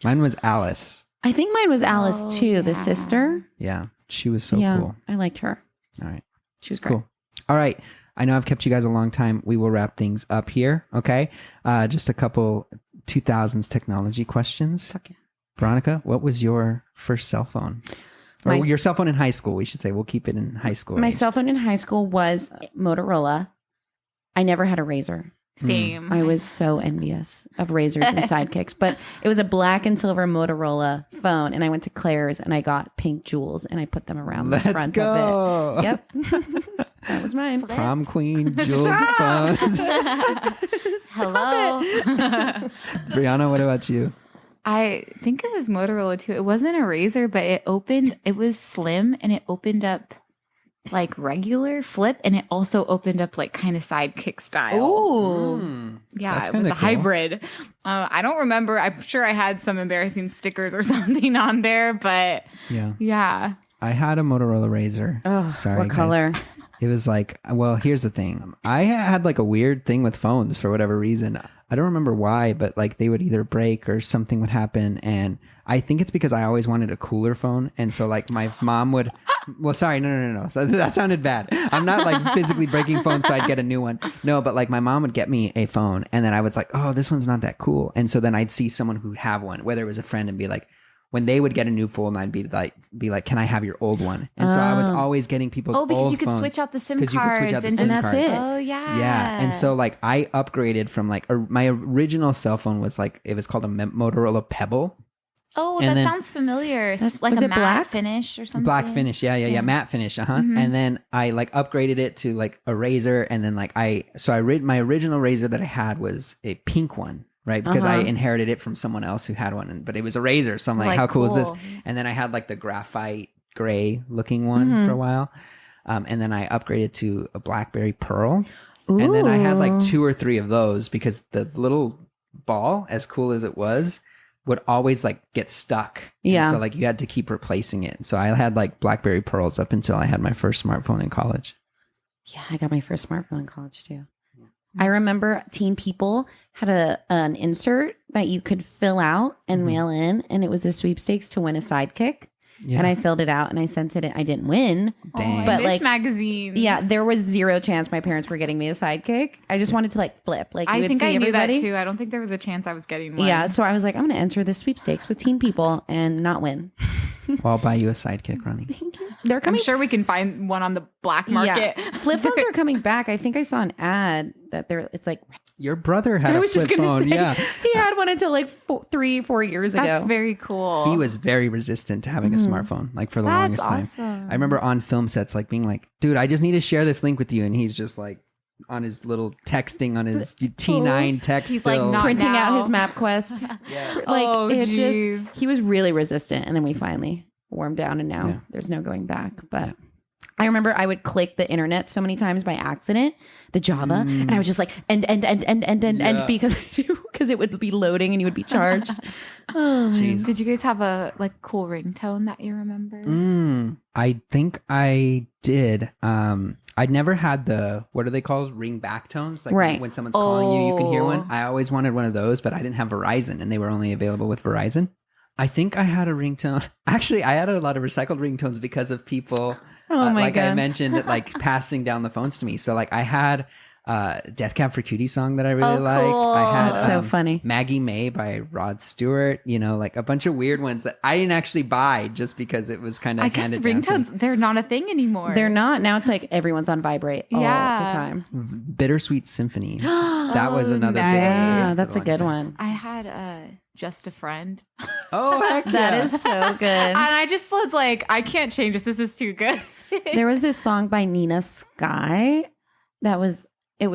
Mine was Alice. I think mine was Alice Oh, too, the yeah. sister. Yeah, she was so yeah, cool. I liked her. All right. She was great. Cool. All right. I know I've kept you guys a long time. We will wrap things up here. Okay. Just a couple 2000s technology questions. Fuck yeah. Veronica, what was your first cell phone? Or My- your cell phone in high school, we should say. We'll keep it in high school. My age. cell phone in high school was Motorola. I never had a Razor. Same. I was so envious of Razors and Sidekicks, but it was a black and silver Motorola phone, and I went to Claire's and I got pink jewels and I put them around the Let's front go. of it. Yep, that was mine. Prom queen, jeweled phones. Hello. Brianna, what about you? I think it was Motorola too. It wasn't a Razor, but it was slim and it opened up like regular flip, and it also opened up like kind of Sidekick style. Ooh, Yeah, That's it was kinda a cool. hybrid. I don't remember. I'm sure I had some embarrassing stickers or something on there, but Yeah. yeah. I had a Motorola Razr. oh, Sorry, what guys. color? It was like, well, here's the thing. I had like a weird thing with phones for whatever reason. I don't remember why, but like they would either break or something would happen. And I think it's because I always wanted a cooler phone. And so like my mom would, well, sorry, no. So that sounded bad. I'm not like physically breaking phones so I'd get a new one. No, but like my mom would get me a phone and then I was like, oh, this one's not that cool. And so then I'd see someone who'd have one, whether it was a friend, and be like, when they would get a new phone, I'd be like, can I have your old one? And so I was always getting people's Oh, because old you could phones. switch out the SIM 'Cause you could switch cards out the and SIM that's cards. it. Oh yeah. Yeah. And so like I upgraded from like my original cell phone was like, it was called a Motorola Pebble. Oh, And that then- sounds familiar. It's That's- like was a it matte black? finish or something. Black finish. Yeah. Matte finish. And then I like upgraded it to like a Razr. And then like my original Razr that I had was a pink one. Right, because I inherited it from someone else who had one, but it was a Razr. So I'm like, Like, how cool is this? cool. And then I had like the graphite gray looking one for a while, and then I upgraded to a BlackBerry Pearl, and then I had like 2 or 3 of those because the little ball, as cool as it was, would always like get stuck. And Yeah. so like you had to keep replacing it. So I had like BlackBerry Pearls up until I had my first smartphone in college. Yeah, I got my first smartphone in college too. I remember Teen People had an insert that you could fill out and mail in, and it was a sweepstakes to win a Sidekick. Yeah. And I filled it out and I sent it in. I didn't win. Dang. But, But like, like magazines. Yeah, there was 0 chance my parents were getting me a Sidekick. I just wanted to like flip. Like you I would think see I knew everybody. that too. I don't think there was a chance I was getting one. Yeah, so I was like, I'm going to enter the sweepstakes with Teen People and not win. Well, I'll buy you a Sidekick, Ronnie. They're I'm coming. sure we can find one on the black market. Yeah. Flip phones are coming back. I think I saw an ad that it's like, Your brother had I a was just flip going phone. to say, Yeah. he had one until like 3-4 years ago. That's very cool. He was very resistant to having a smartphone, like for the That's longest time. awesome. I remember on film sets, like being like, "Dude, I just need to share this link with you," and he's just like on his little texting on his T9 text. He's, like, still. not printing out now. his MapQuest. Yes. Like Oh, it geez. just, he was really resistant, and then we finally warmed down, and now Yeah. there's no going back. But I remember I would click the internet so many times by accident, the Java, and I was just like end Yeah. because it would be loading and you would be charged. Oh, Jeez. Did you guys have a like cool ringtone that you remember? I think I did. I'd never had the, what are they called? Ring back tones. Like Right. when someone's calling you, you can hear one. Oh. I always wanted one of those, but I didn't have Verizon and they were only available with Verizon. I think I had a ringtone. Actually, I had a lot of recycled ringtones because of people, Oh my like I God. mentioned, like passing down the phones to me. So like I had Death Cab for Cutie song that I really Oh, like. cool. I had That's so funny. Maggie May by Rod Stewart. You know, like a bunch of weird ones that I didn't actually buy just because it was kind of I guess handed down to me. ringtones, they're not a thing anymore. They're not. Now it's like everyone's on vibrate all Yeah. the time. Bittersweet Symphony. That was another nice. big one. Yeah, that's a good one. I had Just a Friend. Oh, heck yeah. That is so good. And I just was like, I can't change this. This is too good. There was this song by Nina Sky that was, I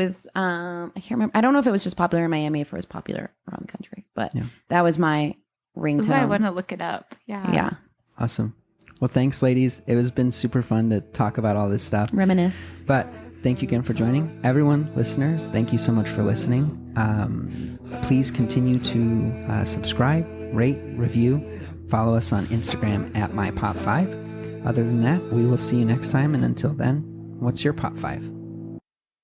can't remember. I don't know if it was just popular in Miami, if it was popular around the country, but Yeah. that was my ringtone. Ooh, I want to look it up. Yeah. Yeah. Awesome. Well, thanks, ladies. It has been super fun to talk about all this stuff. Reminisce. But thank you again for joining. Everyone, listeners, thank you so much for listening. Please continue to subscribe, rate, review, follow us on Instagram at MyPop5. Other than that, we will see you next time. And until then, what's your Pop 5?